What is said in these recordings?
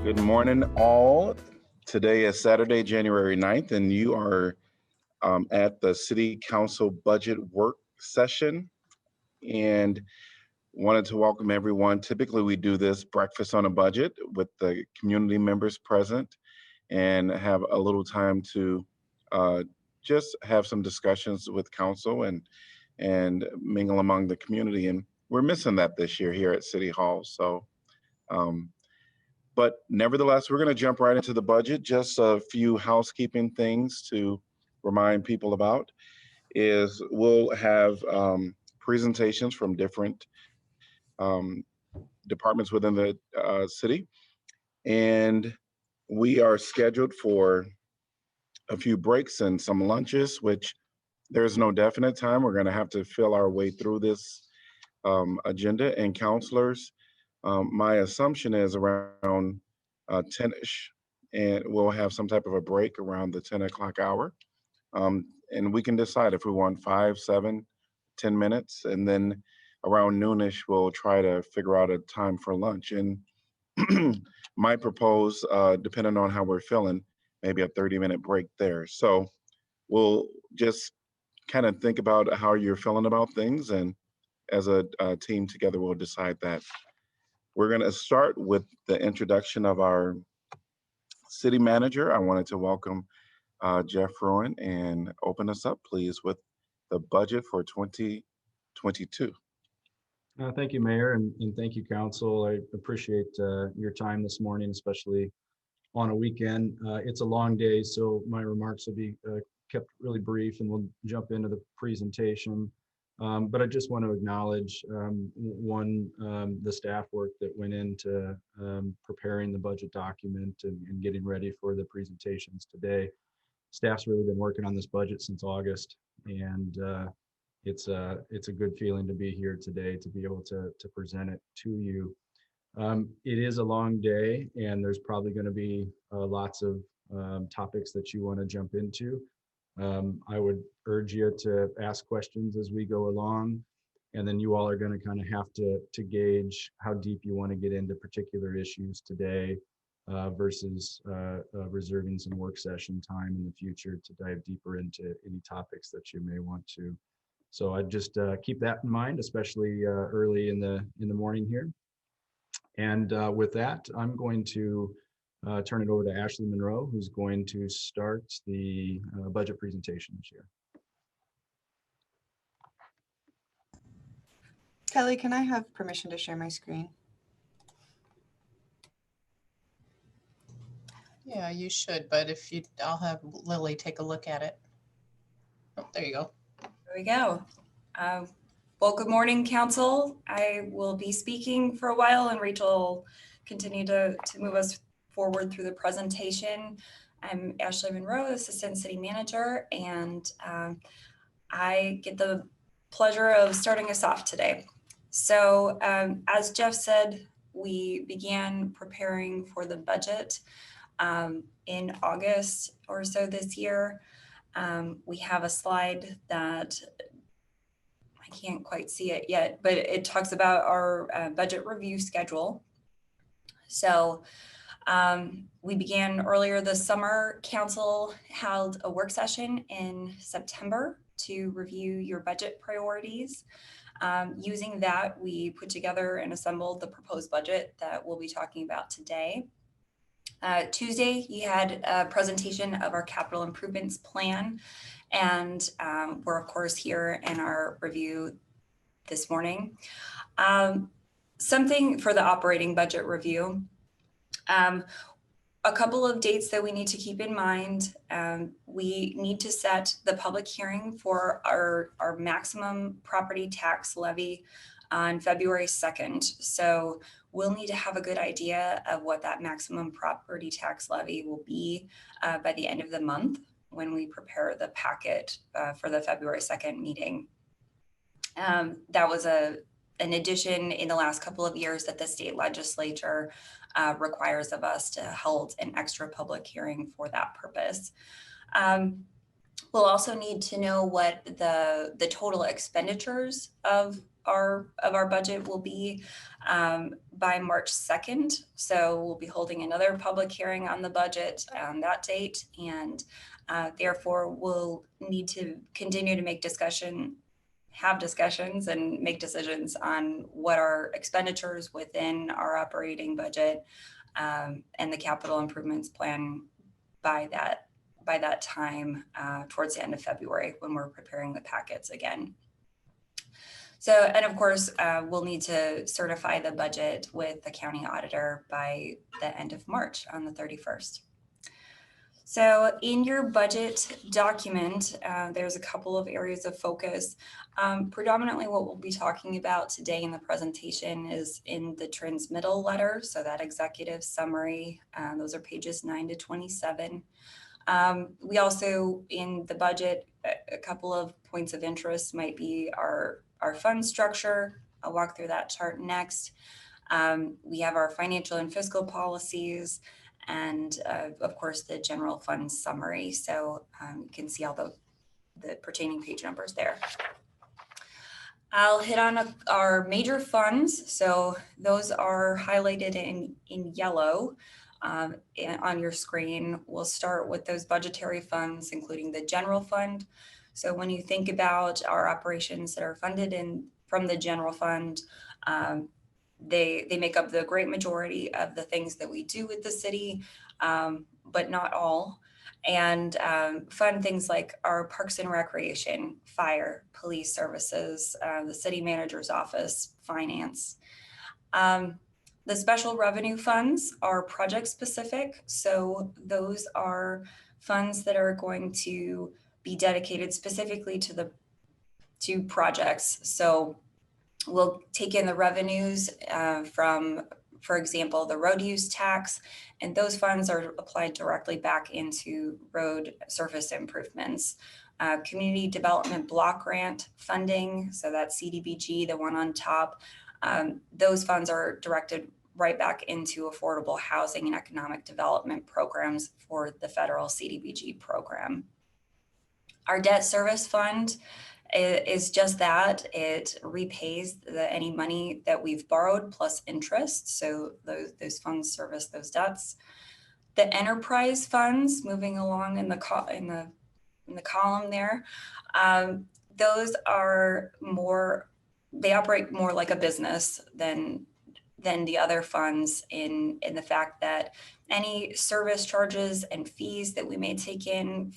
Good morning, all. Today is Saturday, January 9th, and you are at the City Council Budget Work Session. And wanted to welcome everyone. Typically, we do this breakfast on a budget with the community members present and have a little time to just have some discussions with council and mingle among the community. And we're missing that this year here at City Hall. So. But nevertheless, we're going to jump right into the budget. Just a few housekeeping things to remind people about is we'll have presentations from different departments within the city. And we are scheduled for a few breaks and some lunches, which there's no definite time. We're going to have to fill our way through this agenda. And counselors, my assumption is around 10-ish, and we'll have some type of a break around the 10 o'clock hour. And we can decide if we want 5, 7, 10 minutes, and then around noonish, we'll try to figure out a time for lunch. And might propose, depending on how we're feeling, maybe a 30-minute break there. So we'll just kind of think about how you're feeling about things, and as a team together, we'll decide that. We're going to start with the introduction of our city manager. I wanted to welcome Jeff Rowan and open us up, please, with the budget for 2022. Thank you, Mayor, and thank you, Council. I appreciate your time this morning, especially on a weekend. It's a long day, so my remarks will be kept really brief, and we'll jump into the presentation. But I just want to acknowledge the staff work that went into preparing the budget document and getting ready for the presentations today. Staff's really been working on this budget since August, and it's a good feeling to be here today to be able to present it to you. It is a long day, and there's probably going to be lots of topics that you want to jump into. I would urge you to ask questions as we go along, and then you all are going to kind of have to gauge how deep you want to get into particular issues today versus reserving some work session time in the future to dive deeper into any topics that you may want to. So I'd just keep that in mind, especially early in the morning here. And with that, I'm going to turn it over to Ashley Monroe, who's going to start the budget presentation this year. Kelly, can I have permission to share my screen? Yeah, you should, but if you, I'll have Lily take a look at it. Oh, there you go. There we go. Well, good morning, Council. I will be speaking for a while, and Rachel will continue to move us forward through the presentation. I'm Ashley Monroe, Assistant City Manager, and I get the pleasure of starting us off today. So as Jeff said, we began preparing for the budget in August or so this year. We have a slide that I can't quite see it yet, but it talks about our budget review schedule. So we began earlier this summer. Council held a work session in September to review your budget priorities. Using that, we put together and assembled the proposed budget that we'll be talking about today. Tuesday, you had a presentation of our capital improvements plan, and we're of course here in our review this morning. Something for the operating budget review. A couple of dates that we need to keep in mind. We need to set the public hearing for our maximum property tax levy on February 2nd. So we'll need to have a good idea of what that maximum property tax levy will be by the end of the month when we prepare the packet for the February 2nd meeting. That was an addition in the last couple of years that the state legislature requires of us to hold an extra public hearing for that purpose. We'll also need to know what the total expenditures of our budget will be by March 2nd. So we'll be holding another public hearing on the budget on that date, and therefore we'll need to continue to have discussions and make decisions on what our expenditures within our operating budget and the capital improvements plan by that time towards the end of February when we're preparing the packets again. So, and of course, we'll need to certify the budget with the county auditor by the end of March on the 31st. So in your budget document, there's a couple of areas of focus. Predominantly what we'll be talking about today in the presentation is in the transmittal letter. So that executive summary, those are pages 9 to 27. We also, in the budget, a couple of points of interest might be our fund structure. I'll walk through that chart next. We have our financial and fiscal policies, and of course the general fund summary. So you can see all the pertaining page numbers there. I'll hit on our major funds. So those are highlighted in yellow on your screen. We'll start with those budgetary funds, including the general fund. So when you think about our operations that are funded from the general fund, they make up the great majority of the things that we do with the city, but not all. And fund things like our parks and recreation, fire, police services, the city manager's office, finance. The special revenue funds are project specific. So those are funds that are going to be dedicated specifically to projects. So we'll take in the revenues from, for example, the road use tax, and those funds are applied directly back into road surface improvements. Community development block grant funding, so that's CDBG, the one on top, those funds are directed right back into affordable housing and economic development programs for the federal CDBG program. Our debt service fund is just that. It repays any money that we've borrowed plus interest. So those funds service those debts. The enterprise funds, moving along in the column there, those are more, they operate more like a business than the other funds in the fact that any service charges and fees that we may take in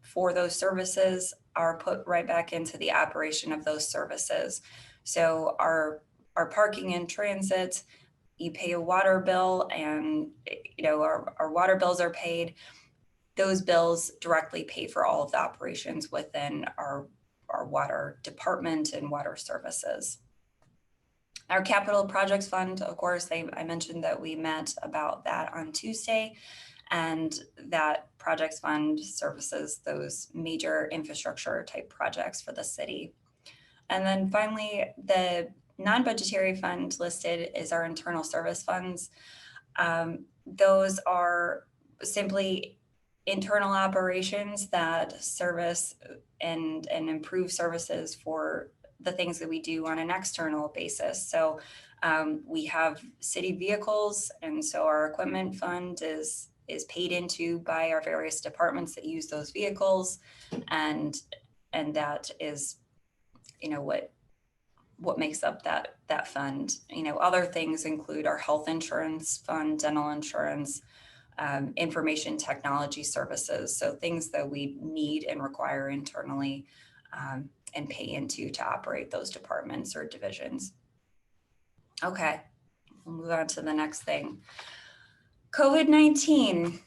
for those services are put right back into the operation of those services. So our parking and transit, you pay a water bill, and our water bills are paid. Those bills directly pay for all of the operations within our water department and water services. Our capital projects fund, of course, I mentioned that we met about that on Tuesday, and that projects fund services those major infrastructure type projects for the city. And then finally, the non-budgetary fund listed is our internal service funds. Those are simply internal operations that service and improve services for the things that we do on an external basis. So we have city vehicles, and so our equipment fund is paid into by our various departments that use those vehicles, and that is, what makes up that fund. Other things include our health insurance fund, dental insurance, information technology services, so things that we need and require internally and pay into to operate those departments or divisions. Okay, we'll move on to the next thing. COVID-19.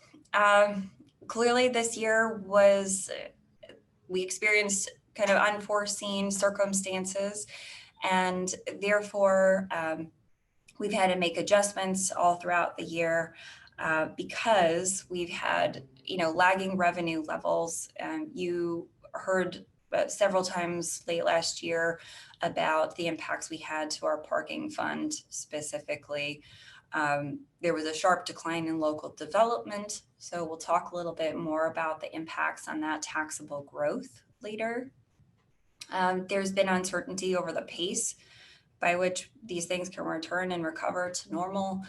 Clearly this year we experienced kind of unforeseen circumstances, and therefore we've had to make adjustments all throughout the year because we've had lagging revenue levels. You heard several times late last year about the impacts we had to our parking fund specifically. There was a sharp decline in local development, so we'll talk a little bit more about the impacts on that taxable growth later. There's been uncertainty over the pace by which these things can return and recover to normal,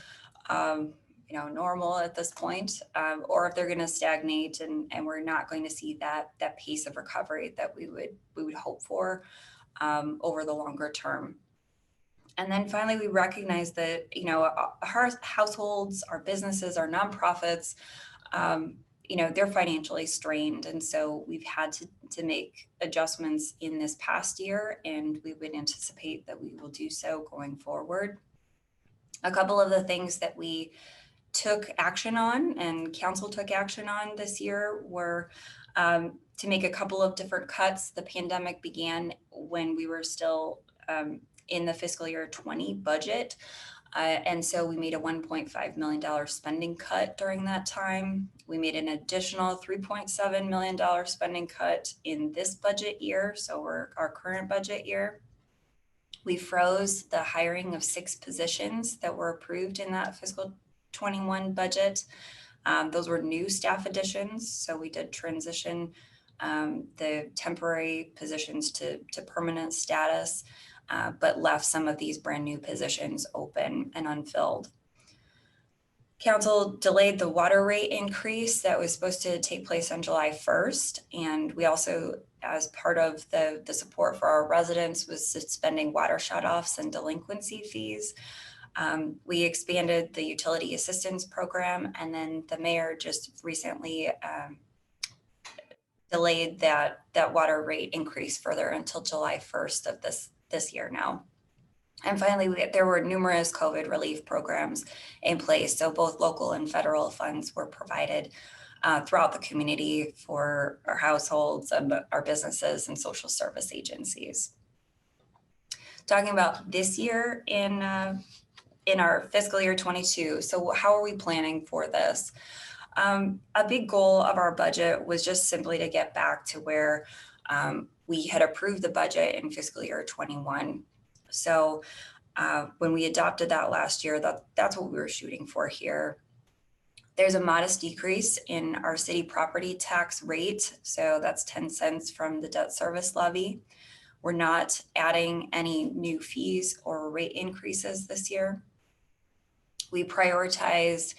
normal at this point, or if they're going to stagnate and we're not going to see that pace of recovery that we would hope for over the longer term. And then finally, we recognize that, our households, our businesses, our nonprofits, they're financially strained. And so we've had to make adjustments in this past year, and we would anticipate that we will do so going forward. A couple of the things that we took action on and council took action on this year were to make a couple of different cuts. The pandemic began when we were still in the fiscal year 20 budget. And so we made a $1.5 million spending cut during that time. We made an additional $3.7 million spending cut in this budget year, so our current budget year. We froze the hiring of 6 positions that were approved in that fiscal 21 budget. Those were new staff additions, so we did transition the temporary positions to permanent status, but left some of these brand new positions open and unfilled. Council delayed the water rate increase that was supposed to take place on July 1st. And we also, as part of the support for our residents, was suspending water shutoffs and delinquency fees. We expanded the utility assistance program, and then the mayor just recently delayed that water rate increase further until July 1st of this year now. And finally, there were numerous COVID relief programs in place. So both local and federal funds were provided throughout the community for our households and our businesses and social service agencies. Talking about this year in our fiscal year 22. So how are we planning for this? A big goal of our budget was just simply to get back to where we had approved the budget in fiscal year 21. So when we adopted that last year, that's what we were shooting for here. There's a modest decrease in our city property tax rate. So that's 10 cents from the debt service levy. We're not adding any new fees or rate increases this year. We prioritized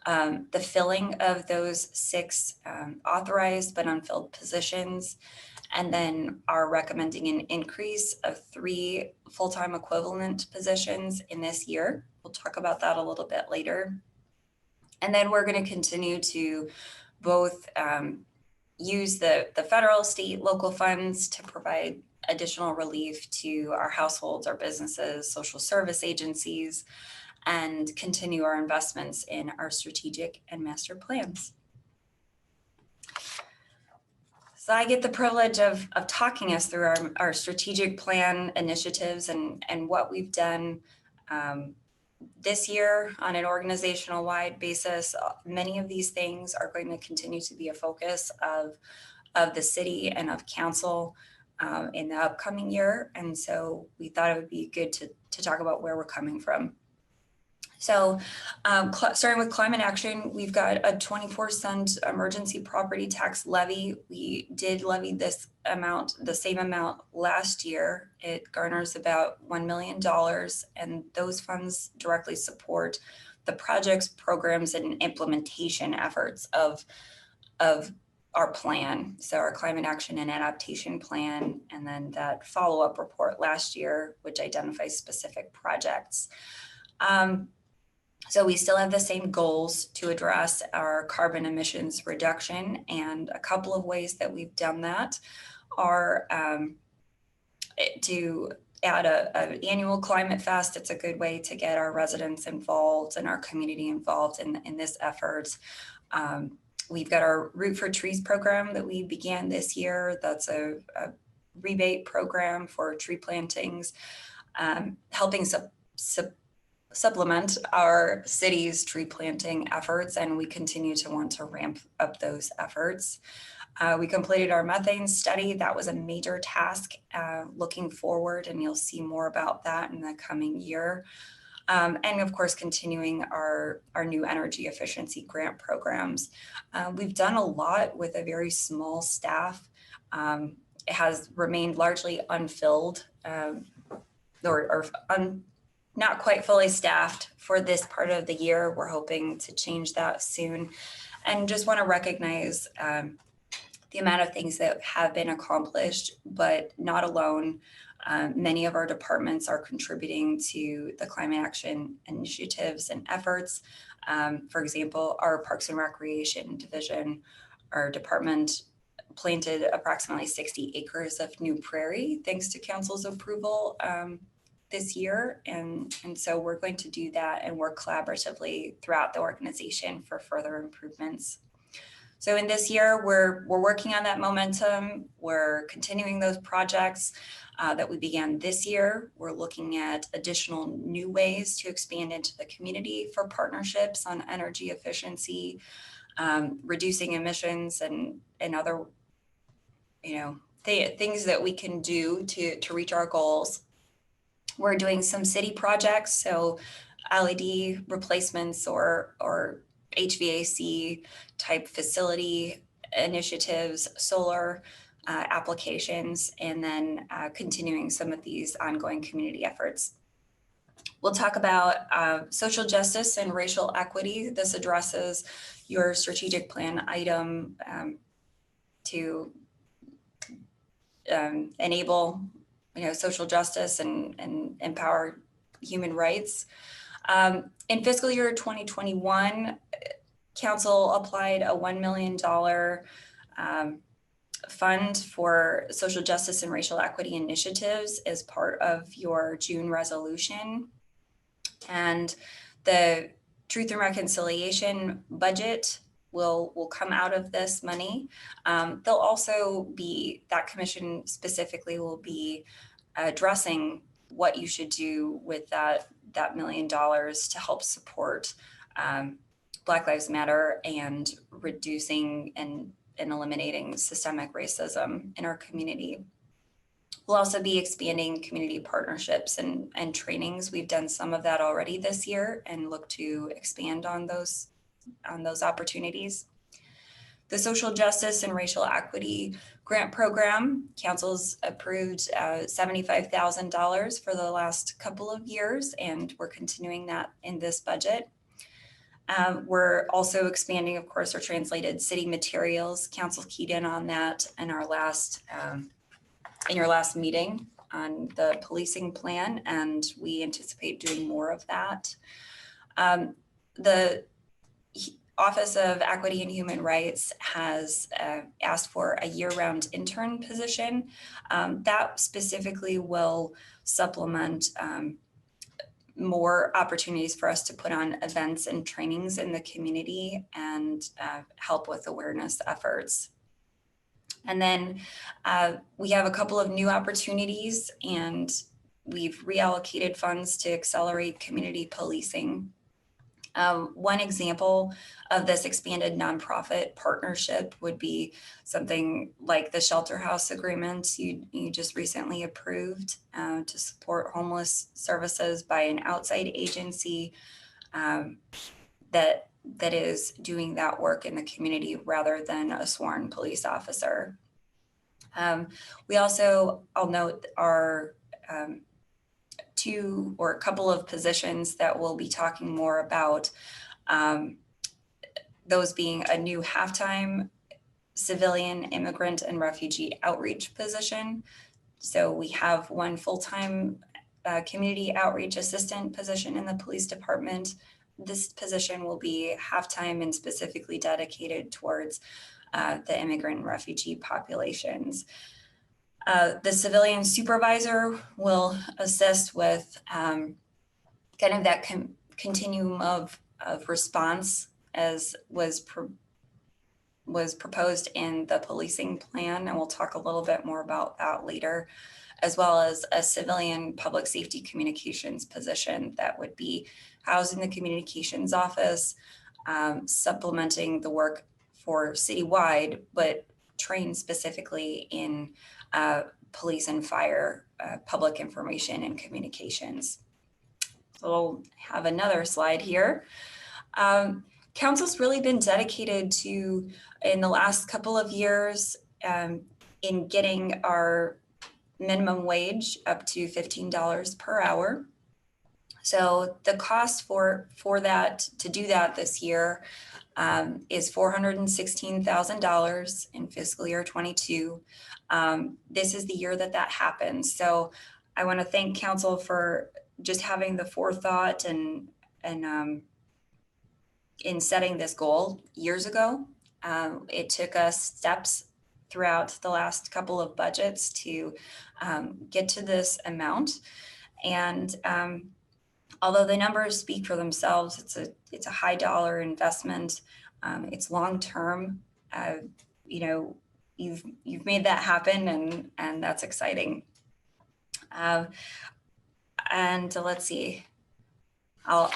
the filling of those 6 authorized but unfilled positions, and then are recommending an increase of 3 full-time equivalent positions in this year. We'll talk about that a little bit later. And then we're going to continue to both use the federal, state, local funds to provide additional relief to our households, our businesses, social service agencies, and continue our investments in our strategic and master plans. So I get the privilege of talking us through our strategic plan initiatives and what we've done this year on an organizational wide basis. Many of these things are going to continue to be a focus of the city and of council in the upcoming year. And so we thought it would be good to talk about where we're coming from. So starting with climate action, we've got a 24-cent emergency property tax levy. We did levy this amount, the same amount last year. It garners about $1 million, and those funds directly support the projects, programs, and implementation efforts of our plan. So our climate action and adaptation plan, and then that follow-up report last year, which identifies specific projects. So we still have the same goals to address our carbon emissions reduction, and a couple of ways that we've done that are to add an annual climate fest. It's a good way to get our residents involved and our community involved in this effort. We've got our Root for Trees program that we began this year. That's a rebate program for tree plantings, helping supplement our city's tree planting efforts, and we continue to want to ramp up those efforts. We completed our methane study. That was a major task looking forward, and you'll see more about that in the coming year. And of course, continuing our new energy efficiency grant programs. We've done a lot with a very small staff. it has remained largely unfilled or not quite fully staffed for this part of the year. We're hoping to change that soon, and just want to recognize the amount of things that have been accomplished, but not alone. Many of our departments are contributing to the climate action initiatives and efforts. For example, our Parks and Recreation Division, our department planted approximately 60 acres of new prairie thanks to council's approval this year. And so we're going to do that and work collaboratively throughout the organization for further improvements. So in this year, we're working on that momentum. We're continuing those projects that we began this year. We're looking at additional new ways to expand into the community for partnerships on energy efficiency, reducing emissions and other, things that we can do to reach our goals. We're doing some city projects, so LED replacements or HVAC type facility initiatives, solar applications, and then continuing some of these ongoing community efforts. We'll talk about social justice and racial equity. This addresses your strategic plan item to enable social justice and empower human rights. In fiscal year 2021, Council applied a $1 million fund for social justice and racial equity initiatives as part of your June resolution. And the Truth and Reconciliation budget will come out of this money. They'll also be, that commission specifically will be addressing what you should do with that $1 million to help support Black Lives Matter and reducing and eliminating systemic racism in our community. We'll also be expanding community partnerships and trainings. We've done some of that already this year and look to expand on those opportunities. The Social Justice and Racial Equity Grant Program, Council's approved $75,000 for the last couple of years, and we're continuing that in this budget. We're also expanding, of course, our translated city materials. Council keyed in on that in our last in your last meeting on the policing plan, and we anticipate doing more of that. The Office of Equity and Human Rights has asked for a year-round intern position. That specifically will supplement more opportunities for us to put on events and trainings in the community and help with awareness efforts. And then we have a couple of new opportunities, and we've reallocated funds to accelerate community policing. One example of this expanded nonprofit partnership would be something like the Shelter House agreement you just recently approved to support homeless services by an outside agency that is doing that work in the community rather than a sworn police officer. We also, I'll note, are two or a couple of positions that we'll be talking more about, those being a new half-time civilian immigrant and refugee outreach position. So we have one full-time community outreach assistant position in the police department. This position will be half-time and specifically dedicated towards the immigrant and refugee populations. The civilian supervisor will assist with kind of that continuum of response as was proposed in the policing plan, and we'll talk a little bit more about that later, as well as a civilian public safety communications position that would be housed in the communications office, supplementing the work for citywide, but trained specifically in police and fire, public information and communications. So we'll have another slide here. Council's really been dedicated to, in the last couple of years, in getting our minimum wage up to $15 per hour. So the cost for that, to do that this year, is $416,000 in fiscal year 22. This is the year that happens. So I want to thank council for just having the forethought and in setting this goal years ago. It took us steps throughout the last couple of budgets to get to this amount. And although the numbers speak for themselves, it's a high dollar investment. It's long term. You know, you've made that happen, and that's exciting. And let's see. I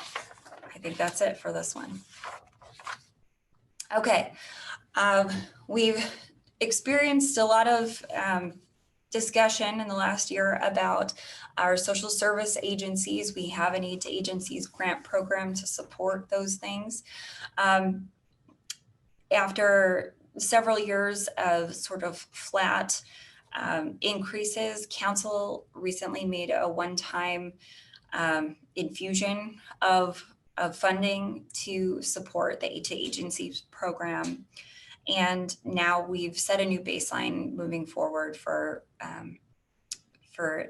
think that's it for this one. Okay, we've experienced a lot of discussion in the last year about our social service agencies. We have an Aid to Agencies grant program to support those things. After several years of sort of flat increases, council recently made a one-time infusion of funding to support the Aid to Agencies program. And now we've set a new baseline moving forward for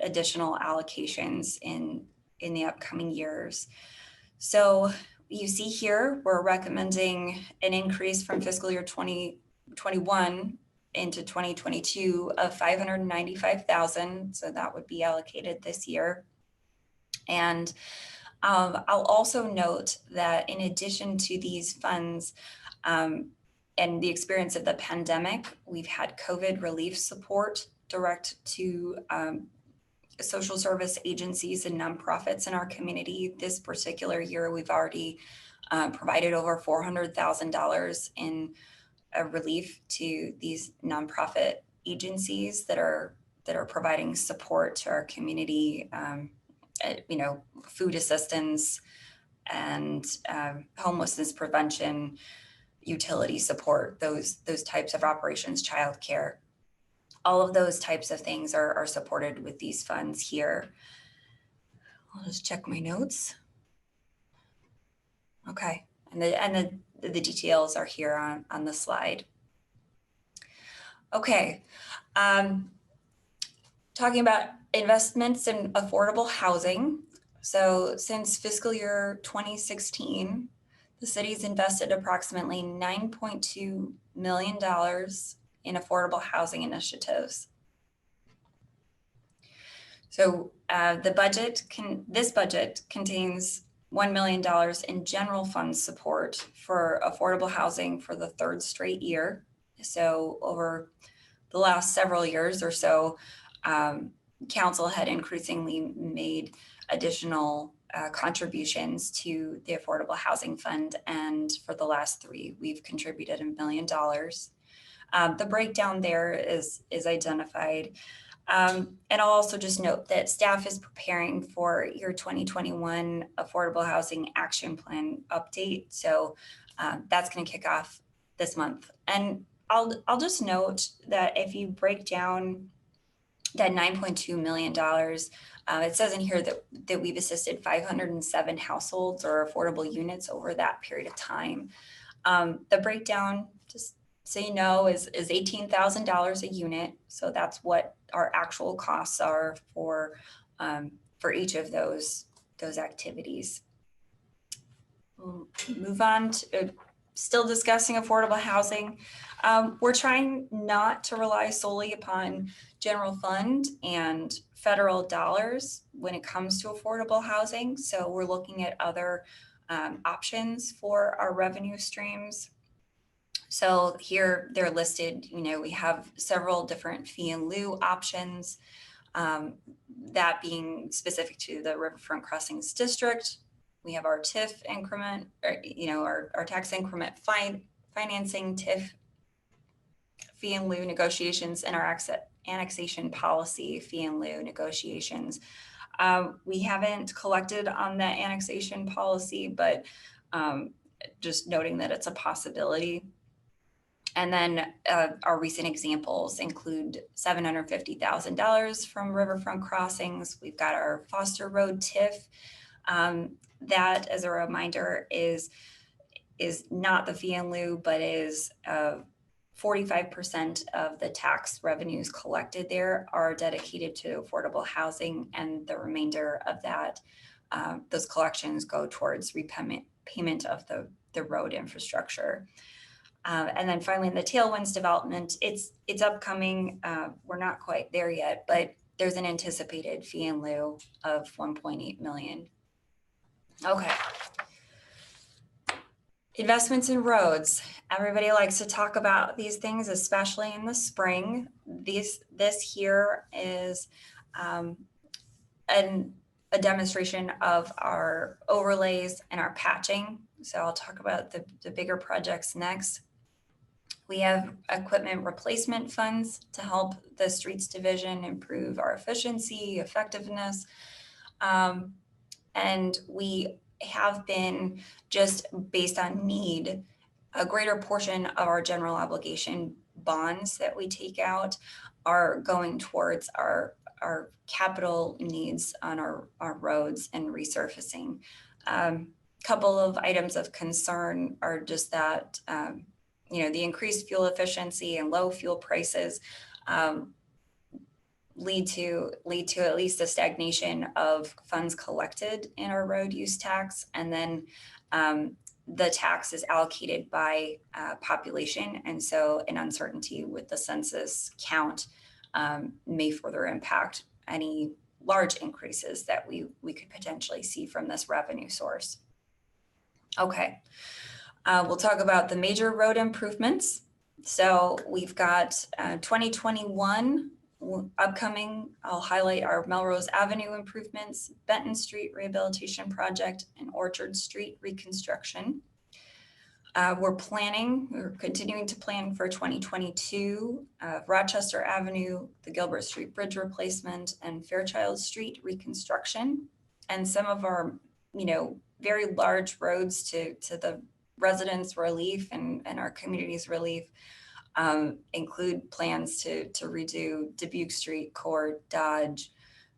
additional allocations in the upcoming years. So you see here, we're recommending an increase from fiscal year 2021 into 2022 of $595,000. So that would be allocated this year. And I'll also note that in addition to these funds, and the experience of the pandemic, we've had COVID relief support direct to social service agencies and nonprofits in our community. This particular year, we've already provided over $400,000 in relief to these nonprofit agencies that are providing support to our community, you know, food assistance and homelessness prevention, utility support, those types of operations, childcare, all of those types of things are supported with these funds here. I'll just check my notes. Okay, and the details are here on the slide. Okay, talking about investments in affordable housing. So since fiscal year 2016, the city's invested approximately $9.2 million in affordable housing initiatives. So this budget contains $1 million in general fund support for affordable housing for the third straight year. So over the last several years or so, council had increasingly made additional contributions to the Affordable Housing Fund, and for the last 3, we've contributed $1 million. The breakdown there is identified. And I'll also just note that staff is preparing for your 2021 Affordable Housing Action Plan update. So that's going to kick off this month. And I'll just note that if you break down that $9.2 million, it says in here that we've assisted 507 households or affordable units over that period of time. The breakdown, just so you know, is $18,000 a unit. So that's what our actual costs are for each of those activities. We'll move on to still discussing affordable housing. We're trying not to rely solely upon general fund and federal dollars when it comes to affordable housing. So we're looking at other options for our revenue streams. So here they're listed, you know, we have several different fee in lieu options, that being specific to the Riverfront Crossings District. We have our TIF increment, or, you know, our tax increment financing, TIF fee in lieu negotiations, and our annexation policy fee in lieu negotiations. We haven't collected on that annexation policy, but just noting that it's a possibility. And then our recent examples include $750,000 from riverfront crossings. We've got our Foster Road TIF. That, as a reminder, is not the fee in lieu, but is 45% of the tax revenues collected there are dedicated to affordable housing, and the remainder of that, those collections go towards payment of the road infrastructure. And then finally, in the Tailwinds development, it's upcoming. We're not quite there yet, but there's an anticipated fee in lieu of $1.8 million. Okay. Investments in roads. Everybody likes to talk about these things, especially in the spring. This here is a demonstration of our overlays and our patching. So I'll talk about the bigger projects next. We have equipment replacement funds to help the streets division improve our efficiency, effectiveness. And we have been, just based on need, a greater portion of our general obligation bonds that we take out are going towards our capital needs on our roads and resurfacing. Couple of items of concern are just that, the increased fuel efficiency and low fuel prices lead to at least a stagnation of funds collected in our road use tax. And then the tax is allocated by population. And so an uncertainty with the census count may further impact any large increases that we could potentially see from this revenue source. Okay, we'll talk about the major road improvements. So we've got 2021 upcoming. I'll highlight our Melrose Avenue improvements, Benton Street rehabilitation project, and Orchard Street reconstruction. We're continuing to plan for 2022, Rochester Avenue, the Gilbert Street Bridge replacement, and Fairchild Street reconstruction. And some of our, very large roads to the residents' relief and our community's relief include plans to redo Dubuque Street, Court, Dodge,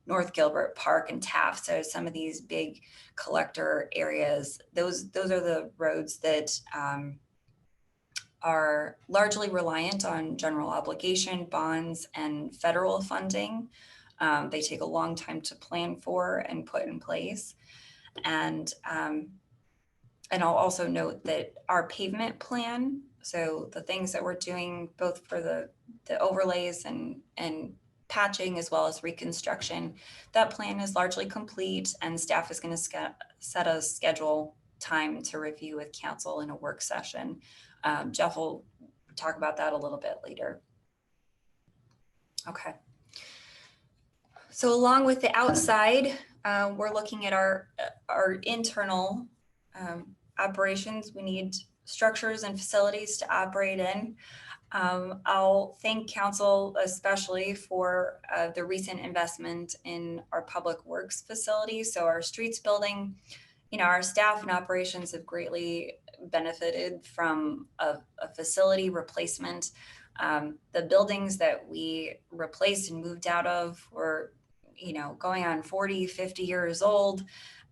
North Gilbert Park, and Taft. So some of these big collector areas, those are the roads that are largely reliant on general obligation bonds and federal funding. They take a long time to plan for and put in place. And I'll also note that our pavement plan, so the things that we're doing both for the overlays and patching as well as reconstruction, that plan is largely complete, and staff is going to set a schedule time to review with council in a work session. Jeff will talk about that a little bit later. Okay. So along with the outside, we're looking at our internal operations. We need structures and facilities to operate in. I'll thank council especially for the recent investment in our public works facility. So our streets building, our staff and operations have greatly benefited from a facility replacement. The buildings that we replaced and moved out of were, going on 40, 50 years old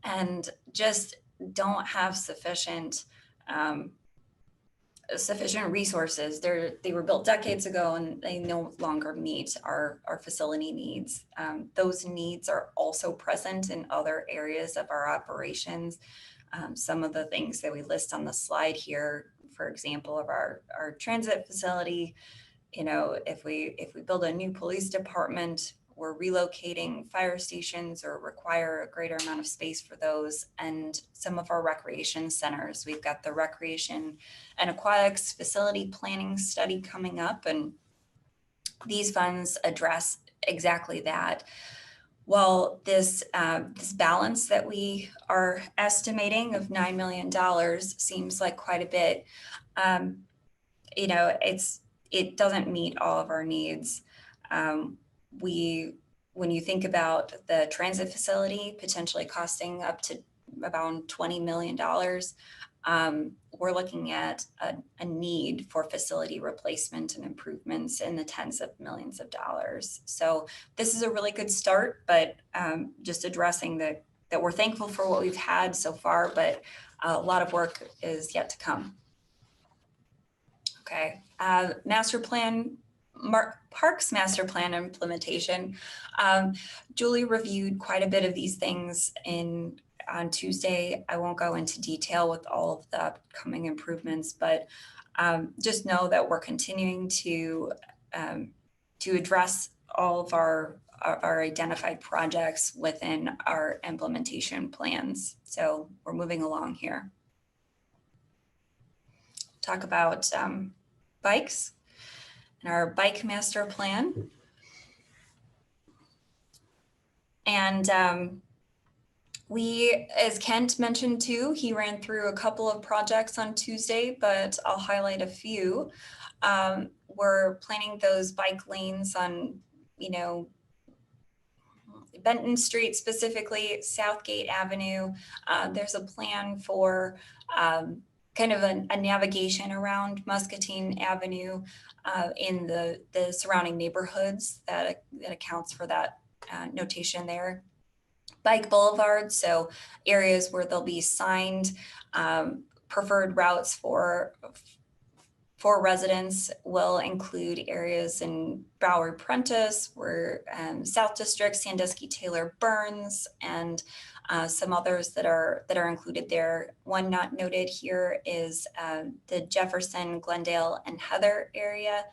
and just don't have sufficient resources. They were built decades ago and they no longer meet our facility needs. Those needs are also present in other areas of our operations. Some of the things that we list on the slide here, for example, of our transit facility, if we build a new police department, we're relocating fire stations or require a greater amount of space for those. And some of our recreation centers, we've got the recreation and aquatics facility planning study coming up, and these funds address exactly that. Well, this balance that we are estimating of $9 million seems like quite a bit. It doesn't meet all of our needs. When you think about the transit facility potentially costing up to about $20 million, we're looking at a need for facility replacement and improvements in the tens of millions of dollars. So this is a really good start, but just addressing that we're thankful for what we've had so far, but a lot of work is yet to come. Okay, master plan, Parks master plan implementation. Julie reviewed quite a bit of these things on Tuesday. I won't go into detail with all of the upcoming improvements, but just know that we're continuing to address all of our identified projects within our implementation plans. So we're moving along here. Talk about bikes and our bike master plan. And we, as Kent mentioned too, he ran through a couple of projects on Tuesday, but I'll highlight a few. We're planning those bike lanes on, Benton Street, specifically Southgate Avenue. There's a plan for kind of a navigation around Muscatine Avenue in the surrounding neighborhoods that accounts for that notation there. Bike boulevards, so areas where there'll be signed preferred routes for residents will include areas in Bowery Prentice, where South District, Sandusky, Taylor, Burns, and some others that are included there. One not noted here is the Jefferson, Glendale, and Heather area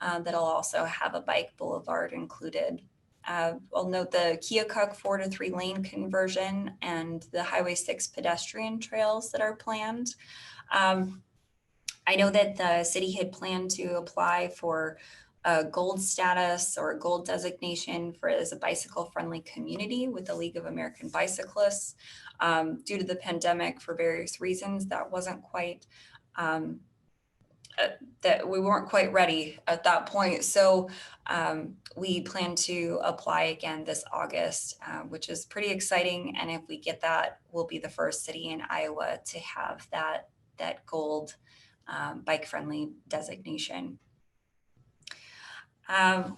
that'll also have a bike boulevard included. I'll note the Keokuk 4 to 3 lane conversion and the Highway 6 pedestrian trails that are planned. I know that the city had planned to apply for a gold status or a gold designation as a bicycle-friendly community with the League of American Bicyclists. Due to the pandemic, for various reasons, that wasn't quite, that we weren't quite ready at that point. So we plan to apply again this August, which is pretty exciting. And if we get that, we'll be the first city in Iowa to have that gold bike-friendly designation.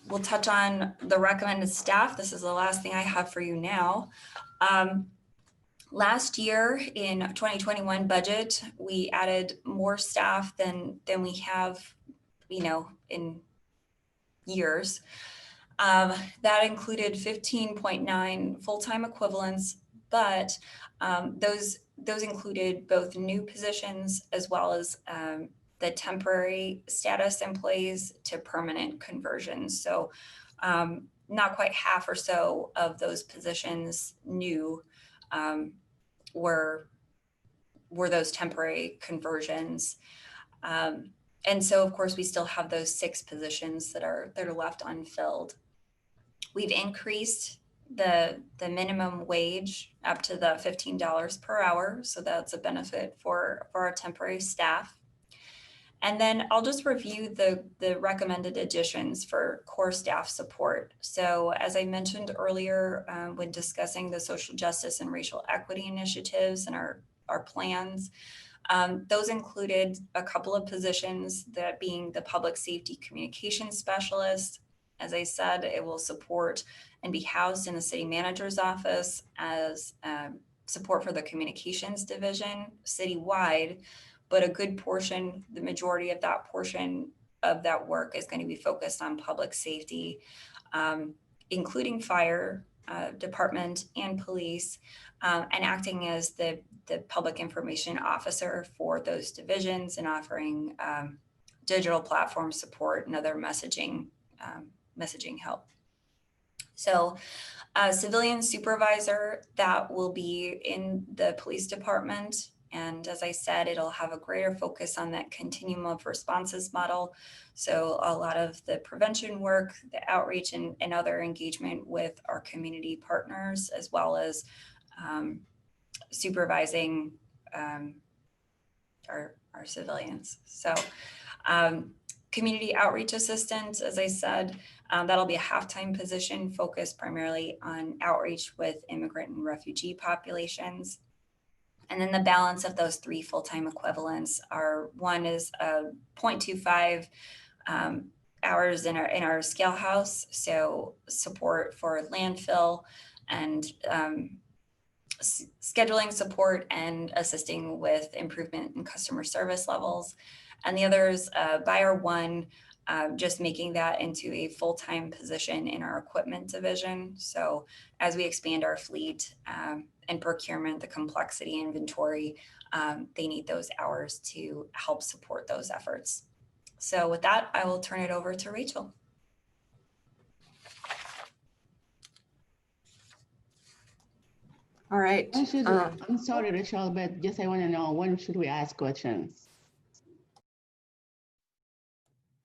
We'll touch on the recommended staff. This is the last thing I have for you now. Last year in 2021 budget, we added more staff than we have, in years. That included 15.9 full-time equivalents, but those included both new positions as well as the temporary status employees to permanent conversions. So not quite half or so of those positions new were those temporary conversions. And so of course we still have those 6 positions that are left unfilled. We've increased the minimum wage up to the $15 per hour. So that's a benefit for our temporary staff. And then I'll just review the recommended additions for core staff support. So as I mentioned earlier, when discussing the social justice and racial equity initiatives and our plans, those included a couple of positions, that being the public safety communications specialist. As I said, it will support and be housed in the city manager's office as support for the communications division citywide, but a good portion, the majority of that portion of that work is going to be focused on public safety, including fire department and police, and acting as the public information officer for those divisions and offering digital platform support and other messaging help. So civilian supervisor, that will be in the police department. And as I said, it'll have a greater focus on that continuum of responses model. So a lot of the prevention work, the outreach, and other engagement with our community partners, as well as supervising our civilians. So community outreach assistant, as I said, that'll be a half-time position focused primarily on outreach with immigrant and refugee populations. And then the balance of those 3 full-time equivalents are, one is 0.25 hours in our scale house, so support for landfill and scheduling support and assisting with improvement in customer service levels. And the other is buyer 1, just making that into a full-time position in our equipment division. So as we expand our fleet and procurement, the complexity inventory, they need those hours to help support those efforts. So with that, I will turn it over to Rachel. All right. I'm sorry, Rachel, but just I want to know, when should we ask questions?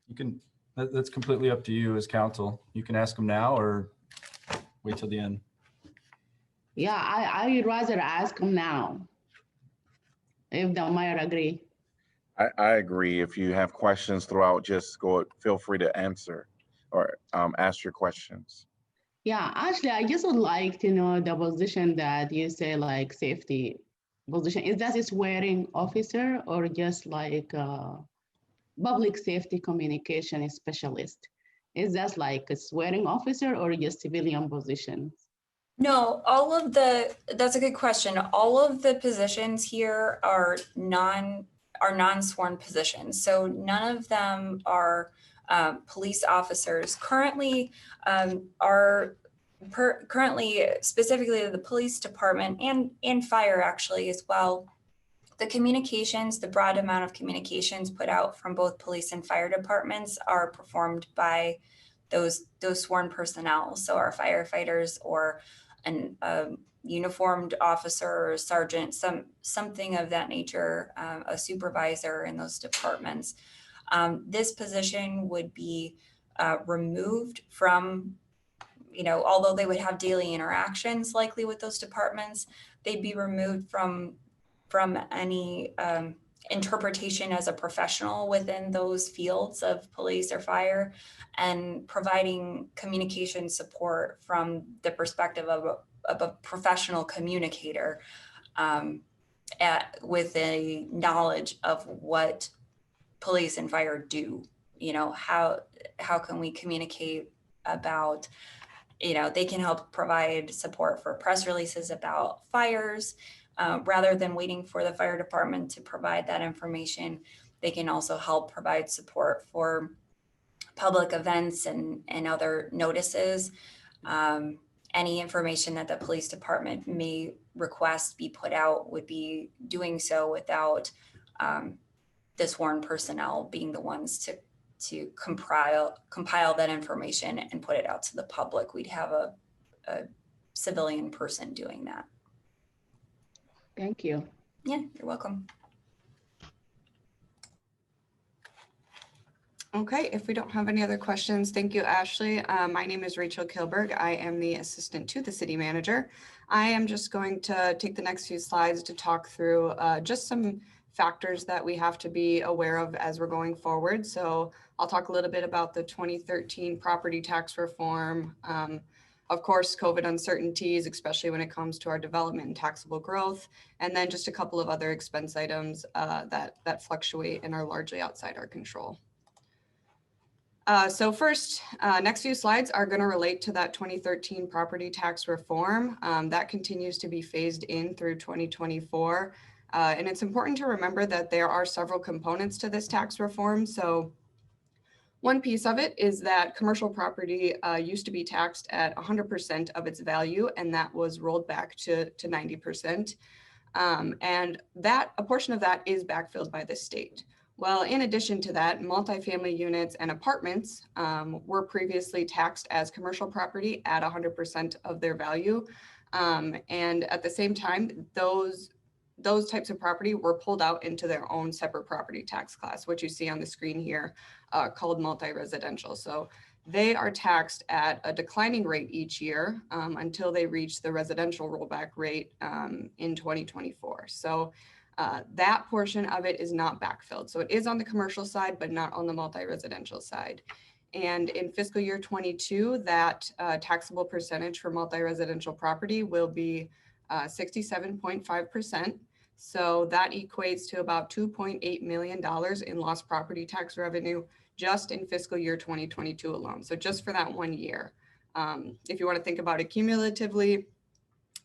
You can, that's completely up to you as counsel. You can ask them now or wait till the end. Yeah, I would rather ask them now, if the mayor agree. I agree. If you have questions throughout, just feel free to answer or ask your questions. Yeah, actually, I just would like to know the position that you say like safety position. Is that a swearing officer or just like public safety communication specialist? Is that like a swearing officer or just civilian position? No, that's a good question. All of the positions here are non-sworn positions. So none of them are police officers. Currently, specifically the police department and fire actually as well, the broad amount of communications put out from both police and fire departments are performed by those sworn personnel. So our firefighters or an uniformed officer or sergeant, something of that nature, a supervisor in those departments. This position would be removed from, although they would have daily interactions likely with those departments, they'd be removed from any interpretation as a professional within those fields of police or fire, and providing communication support from the perspective of a professional communicator with a knowledge of what police and fire do. How can we communicate about, they can help provide support for press releases about fires. Rather than waiting for the fire department to provide that information, they can also help provide support for public events and other notices. Any information that the police department may request be put out would be doing so without the sworn personnel being the ones to compile that information and put it out to the public. We'd have a civilian person doing that. Thank you. Yeah, you're welcome. Okay, if we don't have any other questions, thank you, Ashley. My name is Rachel Kilberg. I am the assistant to the city manager. I am just going to take the next few slides to talk through just some factors that we have to be aware of as we're going forward. So I'll talk a little bit about the 2013 property tax reform. Of course, COVID uncertainties, especially when it comes to our development and taxable growth, and then just a couple of other expense items that fluctuate and are largely outside our control. So first, next few slides are going to relate to that 2013 property tax reform that continues to be phased in through 2024. And it's important to remember that there are several components to this tax reform. So one piece of it is that commercial property used to be taxed at 100% of its value, and that was rolled back to 90%. And a portion of that is backfilled by the state. Well, in addition to that, multifamily units and apartments were previously taxed as commercial property at 100% of their value. And at the same time, those types of property were pulled out into their own separate property tax class, which you see on the screen here, called multi-residential. So they are taxed at a declining rate each year until they reach the residential rollback rate in 2024. So that portion of it is not backfilled. So it is on the commercial side, but not on the multi-residential side. And in fiscal year 22, that taxable percentage for multi-residential property will be 67.5%. So that equates to about $2.8 million in lost property tax revenue just in fiscal year 2022 alone. So just for that 1 year. If you want to think about it cumulatively,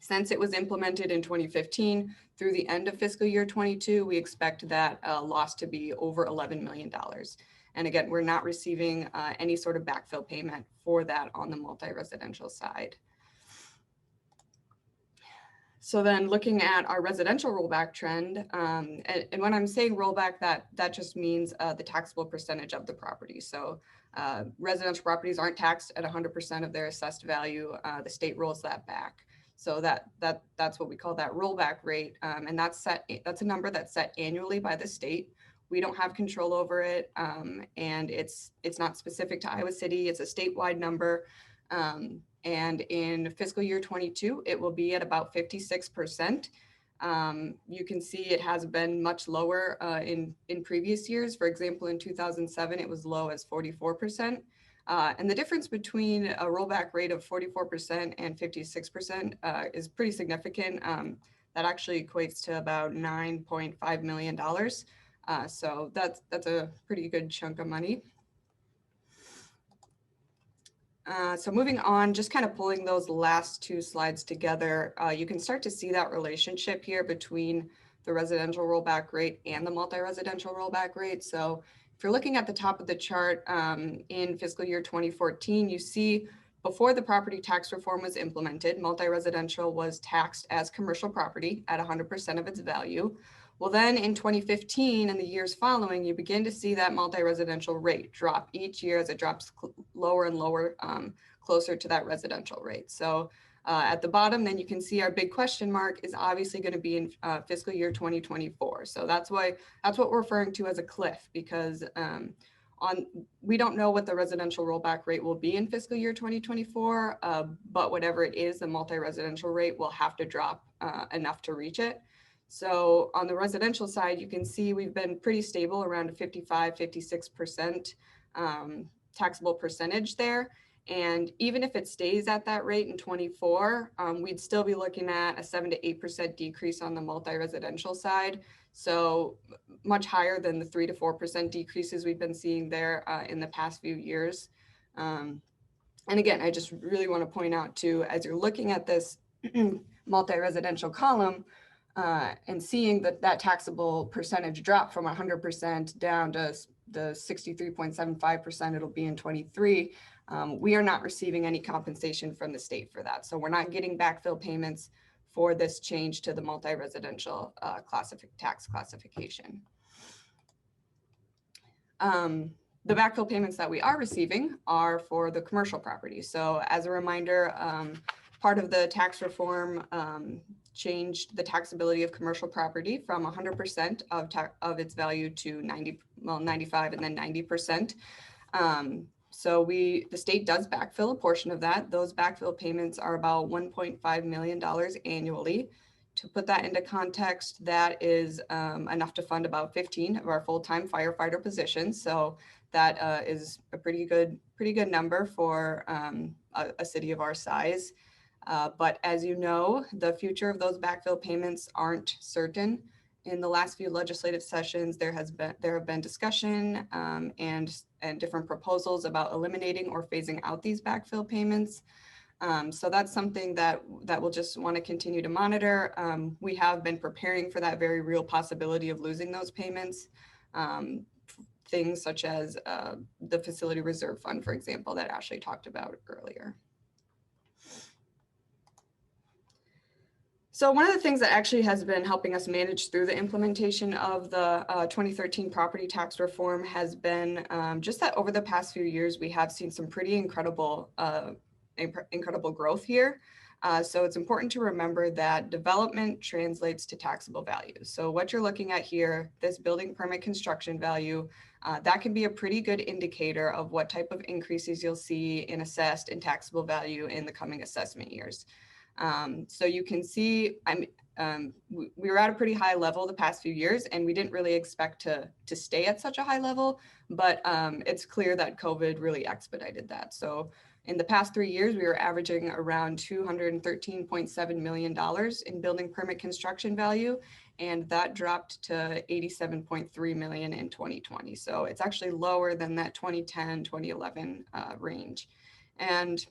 since it was implemented in 2015 through the end of fiscal year 22, we expect that loss to be over $11 million. And again, we're not receiving any sort of backfill payment for that on the multi-residential side. So then looking at our residential rollback trend, and when I'm saying rollback, that just means the taxable percentage of the property. So residential properties aren't taxed at 100% of their assessed value. The state rolls that back. So that's what we call that rollback rate. And that's a number that's set annually by the state. We don't have control over it. And it's not specific to Iowa City. It's a statewide number. And in fiscal year 22, it will be at about 56%. You can see it has been much lower in previous years. For example, in 2007, it was low as 44%. And the difference between a rollback rate of 44% and 56% is pretty significant. That actually equates to about $9.5 million. So that's a pretty good chunk of money. So moving on, just kind of pulling those last two slides together, you can start to see that relationship here between the residential rollback rate and the multi-residential rollback rate. So if you're looking at the top of the chart in fiscal year 2014, you see before the property tax reform was implemented, multi-residential was taxed as commercial property at 100% of its value. Well, then in 2015 and the years following, you begin to see that multi-residential rate drop each year as it drops lower and lower, closer to that residential rate. So at the bottom, then you can see our big question mark is obviously going to be in fiscal year 2024. So that's what we're referring to as a cliff, because we don't know what the residential rollback rate will be in fiscal year 2024, but whatever it is, the multi-residential rate will have to drop enough to reach it. So on the residential side, you can see we've been pretty stable around a 55, 56% taxable percentage there. And even if it stays at that rate in 24, we'd still be looking at a 7 to 8% decrease on the multi-residential side. So much higher than the 3 to 4% decreases we've been seeing there in the past few years. And again, I just really want to point out too, as you're looking at this multi-residential column, and seeing that taxable percentage drop from 100% down to the 63.75% it'll be in 23, we are not receiving any compensation from the state for that. So we're not getting backfill payments for this change to the multi-residential tax classification. The backfill payments that we are receiving are for the commercial property. So as a reminder, part of the tax reform changed the taxability of commercial property from 100% of its value to 95 and then 90%. So the state does backfill a portion of that. Those backfill payments are about $1.5 million annually. To put that into context, that is enough to fund about 15 of our full-time firefighter positions. So that is a pretty good number for a city of our size. But as you know, the future of those backfill payments aren't certain. In the last few legislative sessions, there have been discussion and different proposals about eliminating or phasing out these backfill payments. So that's something that we'll just want to continue to monitor. We have been preparing for that very real possibility of losing those payments. Things such as the Facility Reserve Fund, for example, that Ashley talked about earlier. So one of the things that actually has been helping us manage through the implementation of the 2013 property tax reform has been just that over the past few years, we have seen some pretty incredible growth here. So it's important to remember that development translates to taxable value. So what you're looking at here, this building permit construction value, that can be a pretty good indicator of what type of increases you'll see in assessed and taxable value in the coming assessment years. So you can see, we were at a pretty high level the past few years, and we didn't really expect to stay at such a high level, but it's clear that COVID really expedited that. So In the past 3 years, we were averaging around $213.7 million in building permit construction value, and that dropped to 87.3 million in 2020. So it's actually lower than that 2010, 2011 range. And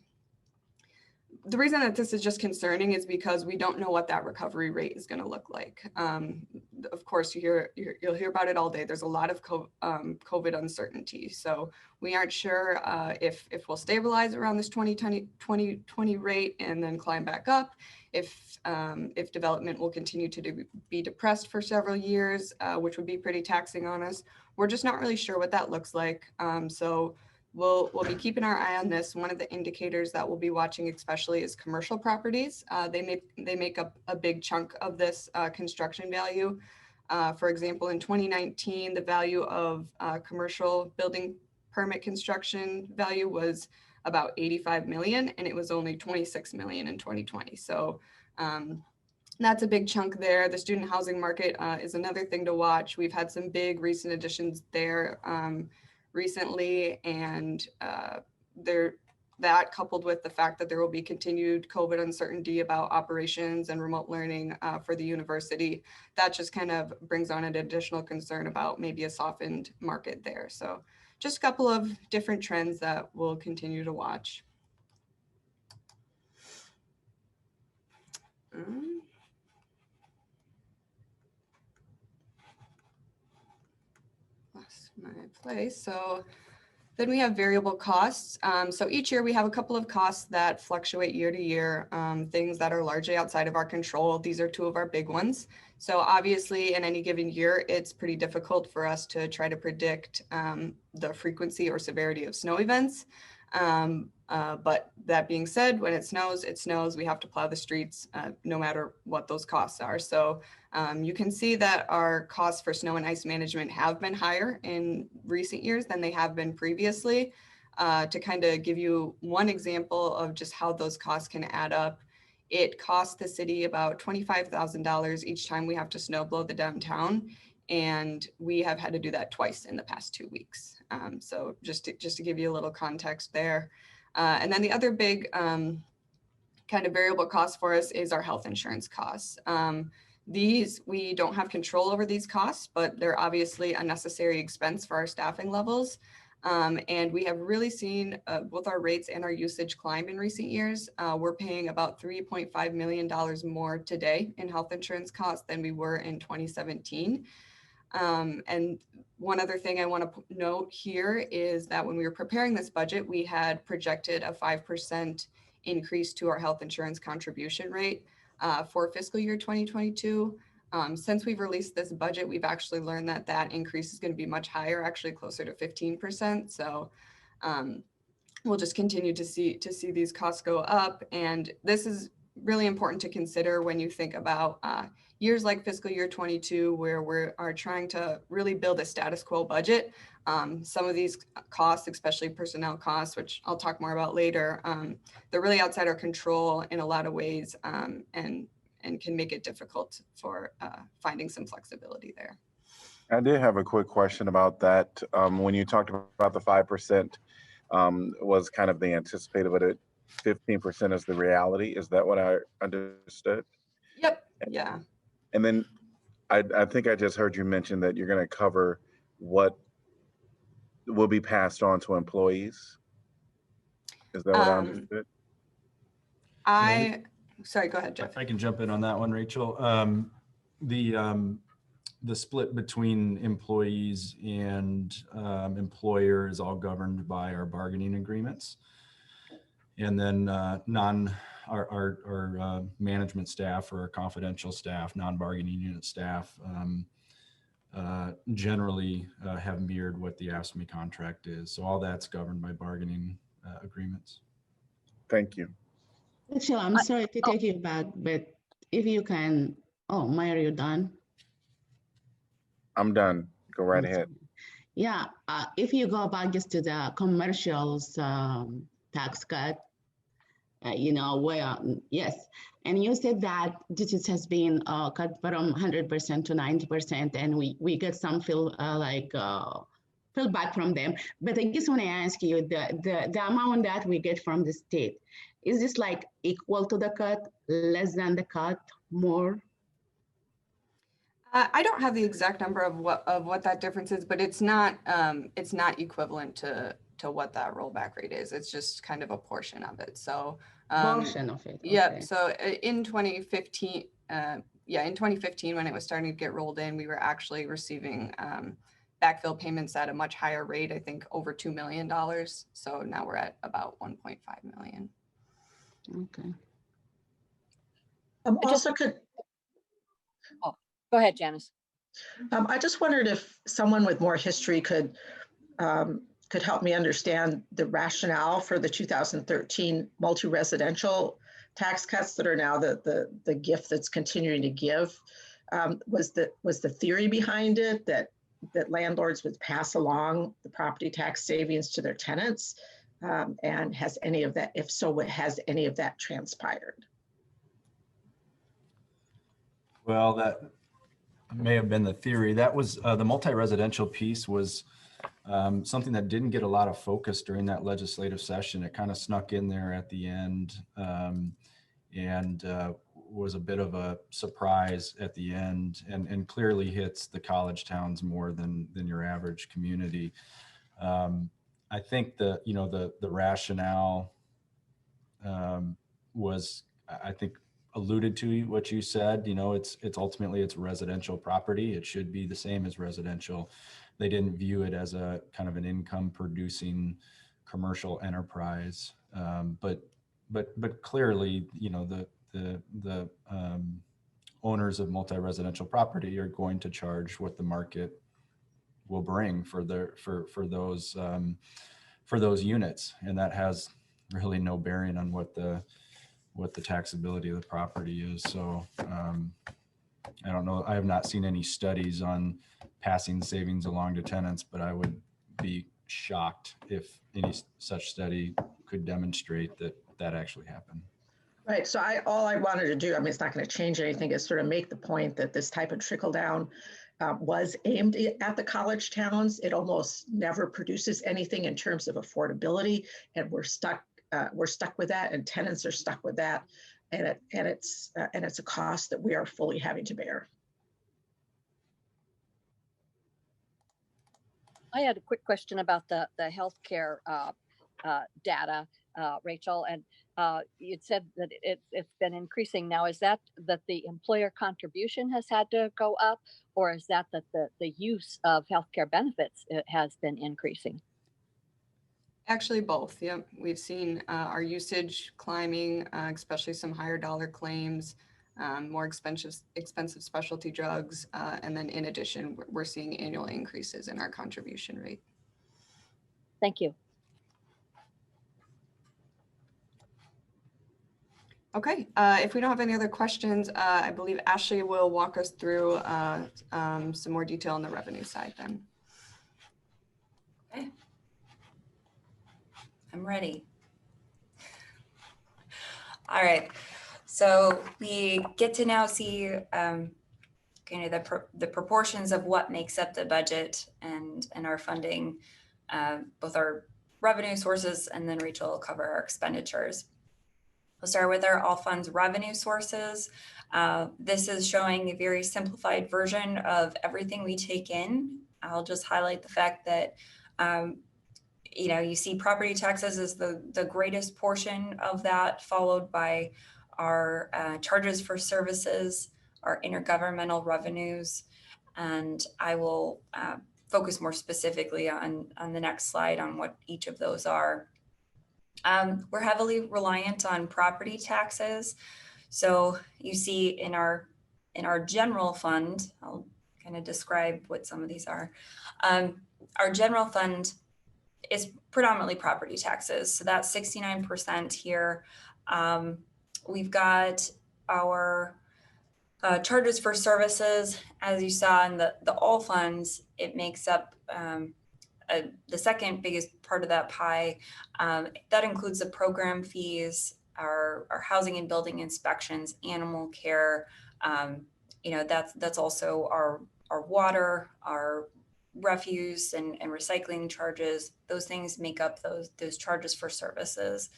the reason that this is just concerning is because we don't know what that recovery rate is going to look like. Of course, you'll hear about it all day. There's a lot of COVID uncertainty. So we aren't sure if we'll stabilize around this 2020 rate and then climb back up, if development will continue to be depressed for several years, which would be pretty taxing on us. We're just not really sure what that looks like. So we'll be keeping our eye on this. One of the indicators that we'll be watching especially is commercial properties. They make up a big chunk of this construction value. For example, in 2019, the value of commercial building permit construction value was about 85 million, and it was only 26 million in 2020. So that's a big chunk there. The student housing market is another thing to watch. We've had some big recent additions there recently, and that coupled with the fact that there will be continued COVID uncertainty about operations and remote learning for the university, that just kind of brings on an additional concern about maybe a softened market there. So just a couple of different trends that we'll continue to watch. Lost my place. So then we have variable costs. So each year we have a couple of costs that fluctuate year to year, things that are largely outside of our control. These are two of our big ones. So obviously in any given year, it's pretty difficult for us to try to predict the frequency or severity of snow events. But that being said, when it snows, we have to plow the streets no matter what those costs are. So you can see that our costs for snow and ice management have been higher in recent years than they have been previously. To kind of give you one example of just how those costs can add up, it costs the city about $25,000 each time we have to snow blow the downtown. And we have had to do that twice in the past 2 weeks. So just to give you a little context there. And then the other big kind of variable cost for us is our health insurance costs. We don't have control over these costs, but they're obviously a necessary expense for our staffing levels. And we have really seen both our rates and our usage climb in recent years. We're paying about $3.5 million more today in health insurance costs than we were in 2017. And one other thing I want to note here is that when we were preparing this budget, we had projected a 5% increase to our health insurance contribution rate for fiscal year 2022. Since we've released this budget, we've actually learned that that increase is going to be much higher, actually closer to 15%. So we'll just continue to see these costs go up. And this is really important to consider when you think about years like fiscal year 22, where we are trying to really build a status quo budget. Some of these costs, especially personnel costs, which I'll talk more about later, they're really outside our control in a lot of ways, and can make it difficult for finding some flexibility there. I did have a quick question about that. When you talked about the 5% was kind of the anticipated, but 15% is the reality. Is that what I understood? Yep. Yeah. And then I think I just heard you mention that you're going to cover what will be passed on to employees. Is that what I understood? Sorry, go ahead, Jeff. I can jump in on that one, Rachel. The split between employees and employer is all governed by our bargaining agreements. And then our management staff or our confidential staff, non-bargaining unit staff, generally have mirrored what the AFSCME contract is. So all that's governed by bargaining agreements. Thank you. Rachel, I'm sorry to take you back, but if you can, Maya, are you done? I'm done. Go right ahead. Yeah, if you go back just to the commercials tax cut, yes. And you said that this has been cut from 100% to 90%, and we get some feel like feel bad from them. But I just want to ask you, the amount that we get from the state, is this like equal to the cut, less than the cut, more? I don't have the exact number of what that difference is, but it's not equivalent to what that rollback rate is. It's just kind of a portion of it. So Portion of it. yep. Okay. So in 2015, in 2015, when it was starting to get rolled in, we were actually receiving backfill payments at a much higher rate, I think over $2 million. So now we're at about 1.5 million. Okay. Also could, Go ahead, Janice. I just wondered if someone with more history could help me understand the rationale for the 2013 multi-residential tax cuts that are now the gift that's continuing to give. Was the theory behind it that landlords would pass along the property tax savings to their tenants? And has any of that, if so, has any of that transpired? Well, that may have been the theory. That was the multi-residential piece was something that didn't get a lot of focus during that legislative session. It kind of snuck in there at the end and was a bit of a surprise at the end and clearly hits the college towns more than your average community. I think the rationale was, I think, alluded to what you said. It's ultimately it's residential property. It should be the same as residential. They didn't view it as a kind of an income producing commercial enterprise. But clearly, the owners of multi-residential property are going to charge what the market will bring for those units, and that has really no bearing on what the taxability of the property is. So I don't know. I have not seen any studies on passing savings along to tenants, but I would be shocked if any such study could demonstrate that actually happened. Right. So all I wanted to do, I mean, it's not going to change anything, is sort of make the point that this type of trickle down was aimed at the college towns. It almost never produces anything in terms of affordability, and we're stuck with that, and tenants are stuck with that, and it's a cost that we are fully having to bear. I had a quick question about the healthcare data, Rachel, and you'd said that it's been increasing. Now, is that the employer contribution has had to go up, or is that the use of healthcare benefits has been increasing? Actually, both. Yeah, we've seen our usage climbing, especially some higher dollar claims, more expensive specialty drugs, and then in addition, we're seeing annual increases in our contribution rate. Thank you. Okay, if we don't have any other questions, I believe Ashley will walk us through some more detail on the revenue side then. Okay. I'm ready. All right. So we get to now see kind of the proportions of what makes up the budget and our funding, both our revenue sources, and then Rachel will cover our expenditures. We'll start with our all funds revenue sources. This is showing a very simplified version of everything we take in. I'll just highlight the fact that you see property taxes as the greatest portion of that, followed by our charges for services, our intergovernmental revenues, and I will focus more specifically on the next slide on what each of those are. We're heavily reliant on property taxes. So you see in our general fund, I'll kind of describe what some of these are. Our general fund is predominantly property taxes. So that's 69% here. We've got our charges for services. As you saw in the all funds, it makes up the second biggest part of that pie. That includes the program fees, our housing and building inspections, animal care. That's also our water, our refuse and recycling charges. Those things make up those charges for services.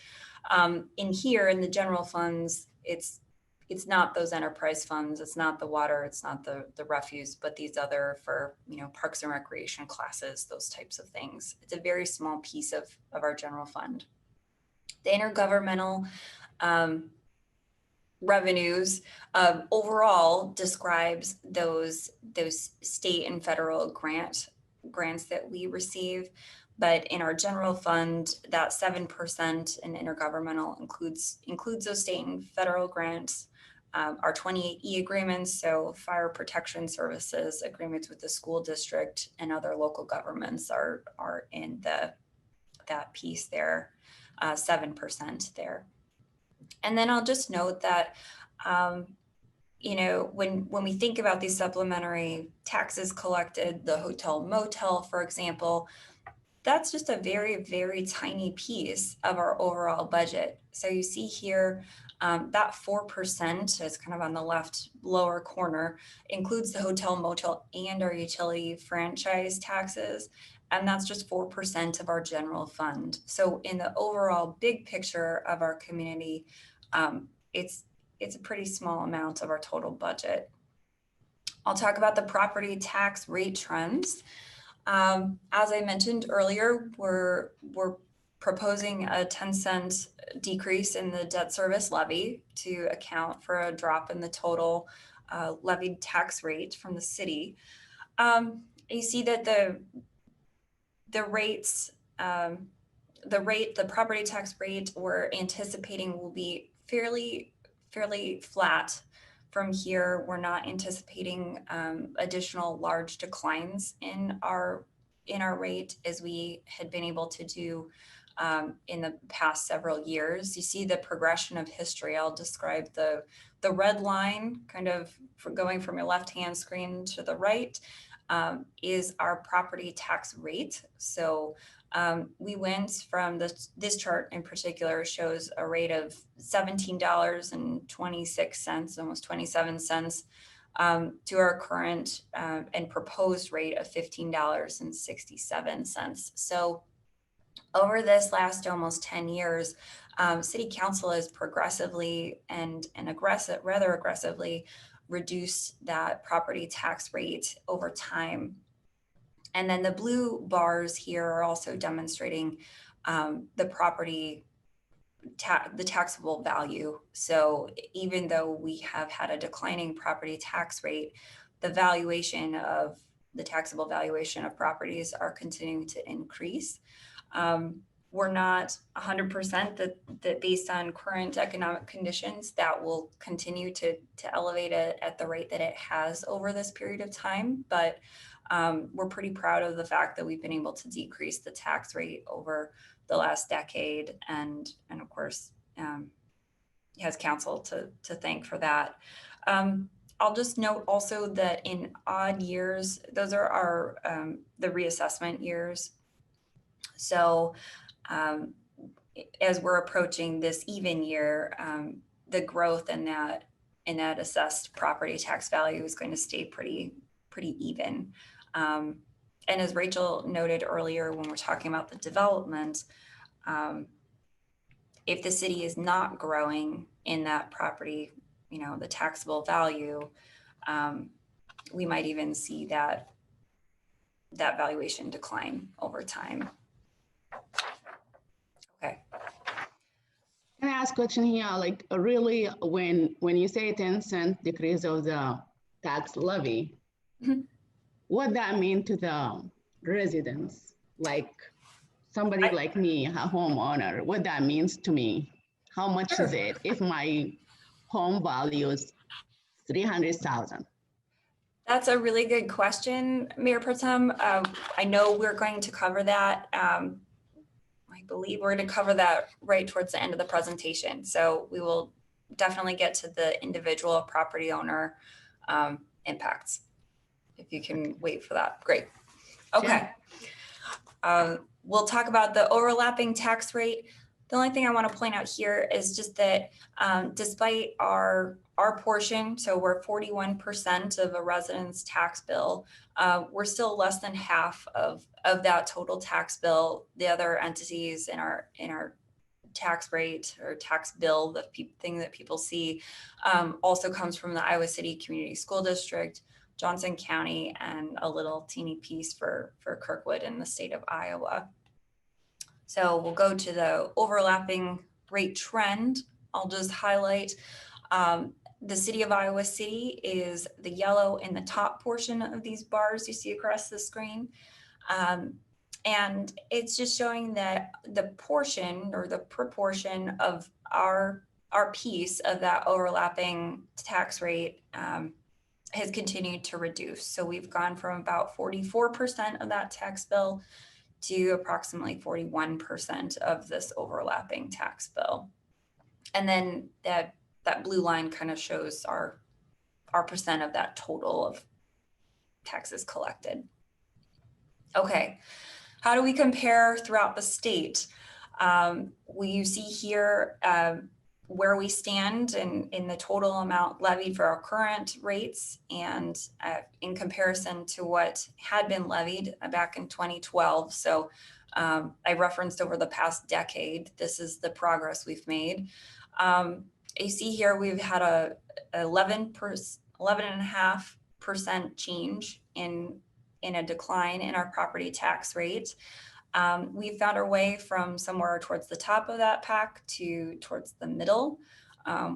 In here, in the general funds, it's not those enterprise funds, it's not the water, it's not the refuse, but these other for, parks and recreation classes, those types of things. It's a very small piece of our general fund. The intergovernmental revenues overall describes those state and federal grants that we receive. But in our general fund, that 7% in intergovernmental includes those state and federal grants. Our 28E agreements, so fire protection services, agreements with the school district and other local governments are in that piece there, 7% there. And then I'll just note that, when we think about these supplementary taxes collected, the hotel motel, for example, that's just a very, very tiny piece of our overall budget. So you see here, that 4% is kind of on the left lower corner, includes the hotel motel and our utility franchise taxes. And that's just 4% of our general fund. So in the overall big picture of our community, it's a pretty small amount of our total budget. I'll talk about the property tax rate trends. As I mentioned earlier, we're proposing a 10-cent decrease in the debt service levy to account for a drop in the total levied tax rate from the city. You see that the property tax rate we're anticipating will be fairly flat from here. We're not anticipating additional large declines in our rate as we had been able to do in the past several years. You see the progression of history. I'll describe the red line, kind of going from your left-hand screen to the right, is our property tax rate. So we went from this chart in particular shows a rate of $17.26, almost 27 cents, to our current and proposed rate of $15.67. So over this last almost 10 years, City Council has progressively and rather aggressively reduced that property tax rate over time. And then the blue bars here are also demonstrating the taxable value. So even though we have had a declining property tax rate, the taxable valuation of properties are continuing to increase. We're not 100% that based on current economic conditions that will continue to elevate it at the rate that it has over this period of time, but we're pretty proud of the fact that we've been able to decrease the tax rate over the last decade, and of course has council to thank for that. I'll just note also that in odd years, those are our the reassessment years. So as we're approaching this even year, the growth in that assessed property tax value is going to stay pretty even. And as Rachel noted earlier, when we're talking about the development, if the city is not growing in that property, the taxable value, we might even see that valuation decline over time. Okay. Can I ask a question here? Like really, when you say 10-cent decrease of the tax levy, Mm-hmm. what that mean to the residents? Like somebody like me, a homeowner, what that means to me? How much Sure. is it if my home value is $300,000? That's a really good question, Mayor Pro Tem. I know we're going to cover that. I believe we're going to cover that right towards the end of the presentation. So we will definitely get to the individual property owner impacts. If you can wait for that, great. Okay. We'll talk about the overlapping tax rate. The only thing I want to point out here is just that despite our portion, so we're 41% of a resident's tax bill, we're still less than half of that total tax bill. The other entities in our tax rate or tax bill, the thing that people see, also comes from the Iowa City Community School District, Johnson County, and a little teeny piece for Kirkwood in the state of Iowa. So we'll go to the overlapping rate trend. I'll just highlight the city of Iowa City is the yellow in the top portion of these bars you see across the screen. And it's just showing that the portion or the proportion of our piece of that overlapping tax rate has continued to reduce. So we've gone from about 44% of that tax bill to approximately 41% of this overlapping tax bill. And then that blue line kind of shows our percent of that total of taxes collected. Okay, how do we compare throughout the state? You see here where we stand in the total amount levied for our current rates and in comparison to what had been levied back in 2012. So I referenced over the past decade, this is the progress we've made. You see here we've had a 11.5% change in a decline in our property tax rate. We found our way from somewhere towards the top of that pack to towards the middle.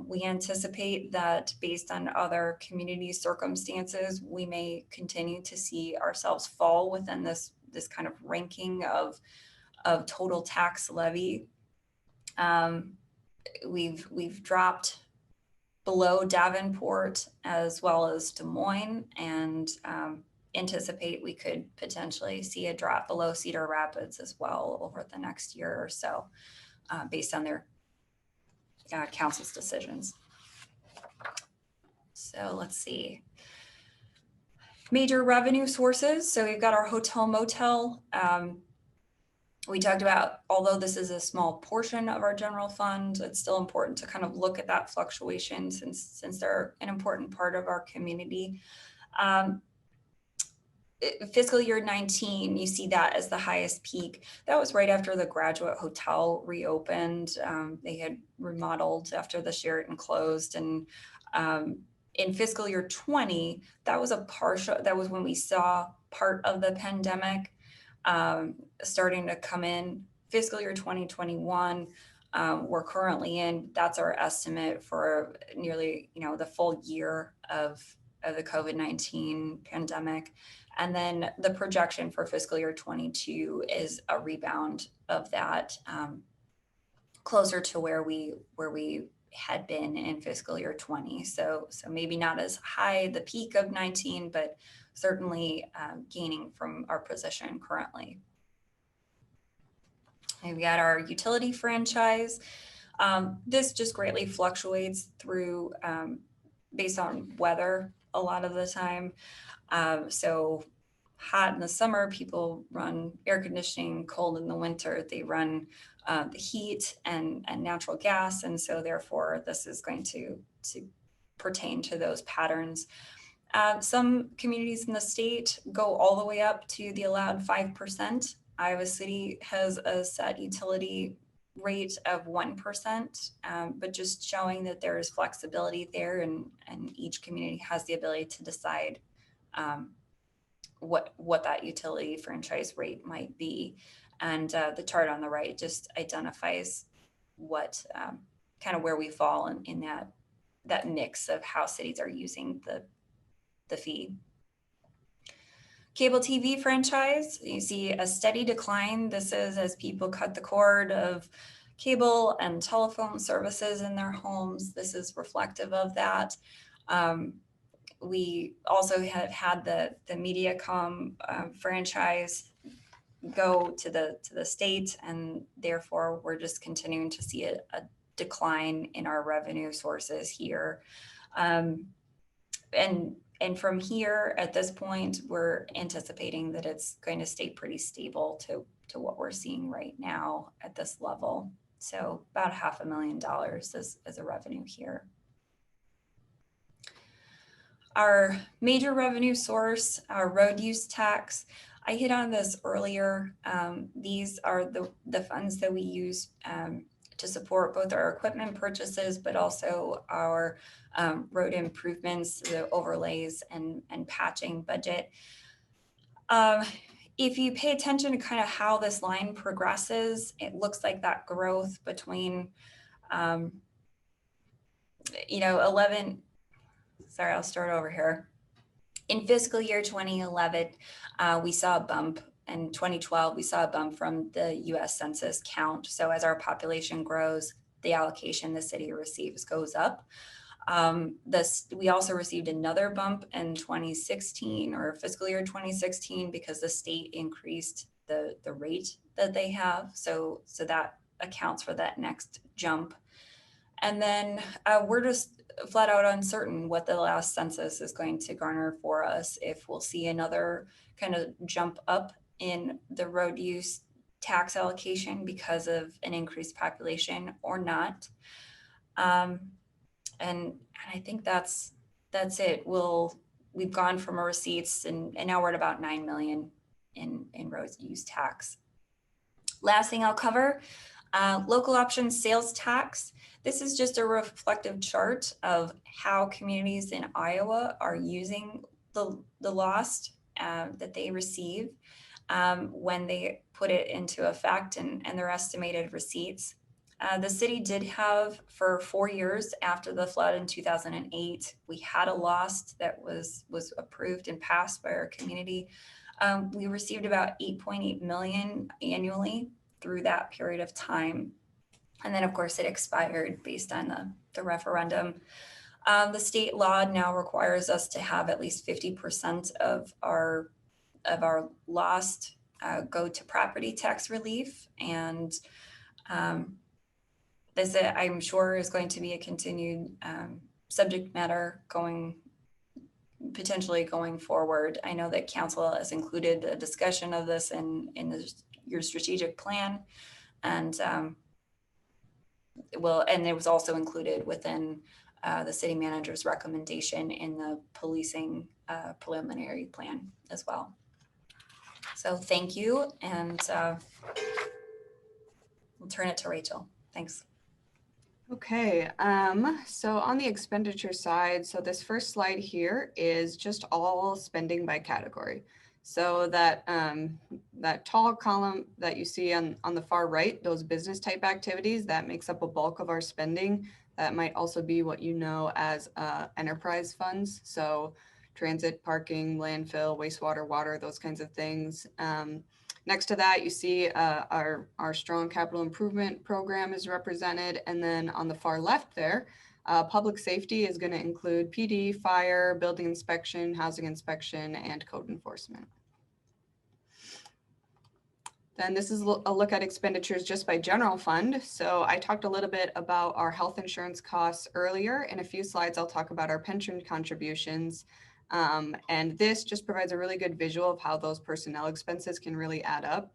We anticipate that based on other community circumstances, we may continue to see ourselves fall within this kind of ranking of total tax levy. We've dropped below Davenport as well as Des Moines, and anticipate we could potentially see a drop below Cedar Rapids as well over the next year or so, based on their council's decisions. So let's see. Major revenue sources. So we've got our hotel motel. We talked about, although this is a small portion of our general fund, it's still important to kind of look at that fluctuation since they're an important part of our community. Fiscal year 19, you see that as the highest peak. That was right after the Graduate Hotel reopened. They had remodeled after the Sheraton closed, and in fiscal year 20, that was when we saw part of the pandemic starting to come in. Fiscal year 2021, we're currently in, that's our estimate for nearly, the full year of the COVID-19 pandemic. And then the projection for fiscal year 22 is a rebound of that, closer to where we had been in fiscal year 20. So maybe not as high the peak of 19, but certainly gaining from our position currently. We've got our utility franchise. This just greatly fluctuates through based on weather a lot of the time. So hot in the summer, people run air conditioning. Cold in the winter, they run the heat and natural gas. And so therefore, this is going to pertain to those patterns. Some communities in the state go all the way up to the allowed 5%. Iowa City has a set utility rate of 1%, but just showing that there is flexibility there, and each community has the ability to decide what that utility franchise rate might be. And the chart on the right just identifies what kind of where we fall in that mix of how cities are using the fee. Cable TV franchise, you see a steady decline. This is as people cut the cord of cable and telephone services in their homes. This is reflective of that. We also have had the Mediacom franchise go to the state, and therefore we're just continuing to see a decline in our revenue sources here. And from here, at this point, we're anticipating that it's going to stay pretty stable to what we're seeing right now at this level. So about $500,000 as a revenue here. Our major revenue source, our road use tax. I hit on this earlier. These are the funds that we use to support both our equipment purchases, but also our road improvements, the overlays and patching budget. If you pay attention to kind of how this line progresses, it looks like that growth between, 11, sorry, I'll start over here. In fiscal year 2011, we saw a bump. In 2012, we saw a bump from the US Census count. So as our population grows, the allocation the city receives goes up. We also received another bump in 2016 or fiscal year 2016 because the state increased the rate that they have. So that accounts for that next jump. And then we're just flat out uncertain what the last census is going to garner for us, if we'll see another kind of jump up in the road use tax allocation because of an increased population or not. And I think that's it. We've gone from our receipts and now we're at about 9 million in road use tax. Last thing I'll cover, local option sales tax. This is just a reflective chart of how communities in Iowa are using the lost that they receive when they put it into effect and their estimated receipts. The city did have for 4 years after the flood in 2008, we had a lost that was approved and passed by our community. We received about 8.8 million annually through that period of time. And then of course it expired based on the referendum. The state law now requires us to have at least 50% of our lost go to property tax relief. And this, I'm sure, is going to be a continued subject matter potentially going forward. I know that council has included a discussion of this in your strategic plan, and it was also included within the city manager's recommendation in the policing preliminary plan as well. So thank you, and we'll turn it to Rachel. Thanks. Okay, so on the expenditure side, so this first slide here is just all spending by category. So that that tall column that you see on the far right, those business type activities, that makes up a bulk of our spending. That might also be what you know as enterprise funds. So transit, parking, landfill, wastewater, water, those kinds of things. Next to that, you see our strong capital improvement program is represented. And then on the far left there, public safety is going to include PD, fire, building inspection, housing inspection, and code enforcement. Then this is a look at expenditures just by general fund. So I talked a little bit about our health insurance costs earlier. In a few slides, I'll talk about our pension contributions. And this just provides a really good visual of how those personnel expenses can really add up.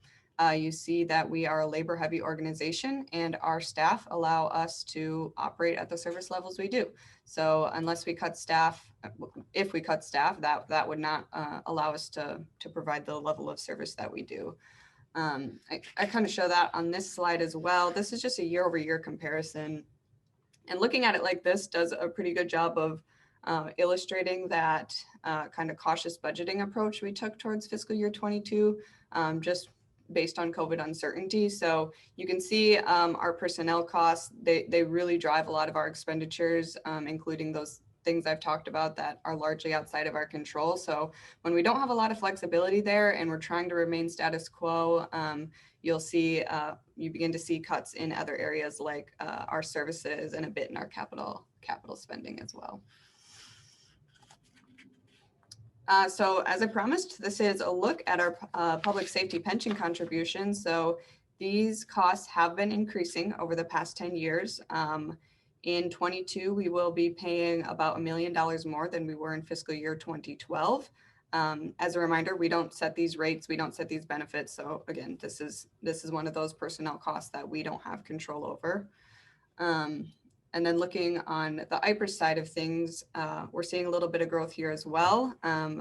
You see that we are a labor heavy organization and our staff allow us to operate at the service levels we do. So unless we cut staff, if we cut staff, that would not allow us to provide the level of service that we do. I kind of show that on this slide as well. This is just a year over year comparison. And looking at it like this does a pretty good job of illustrating that kind of cautious budgeting approach we took towards fiscal year 22, just based on COVID uncertainty. So you can see our personnel costs, they really drive a lot of our expenditures, including those things I've talked about that are largely outside of our control. So when we don't have a lot of flexibility there and we're trying to remain status quo, you'll see, you begin to see cuts in other areas like our services and a bit in our capital spending as well. So as I promised, this is a look at our public safety pension contributions. So these costs have been increasing over the past 10 years. In 22, we will be paying about $1 million more than we were in fiscal year 2012. As a reminder, we don't set these rates, we don't set these benefits. So again, this is one of those personnel costs that we don't have control over. And then looking on the IPERS side of things, we're seeing a little bit of growth here as well.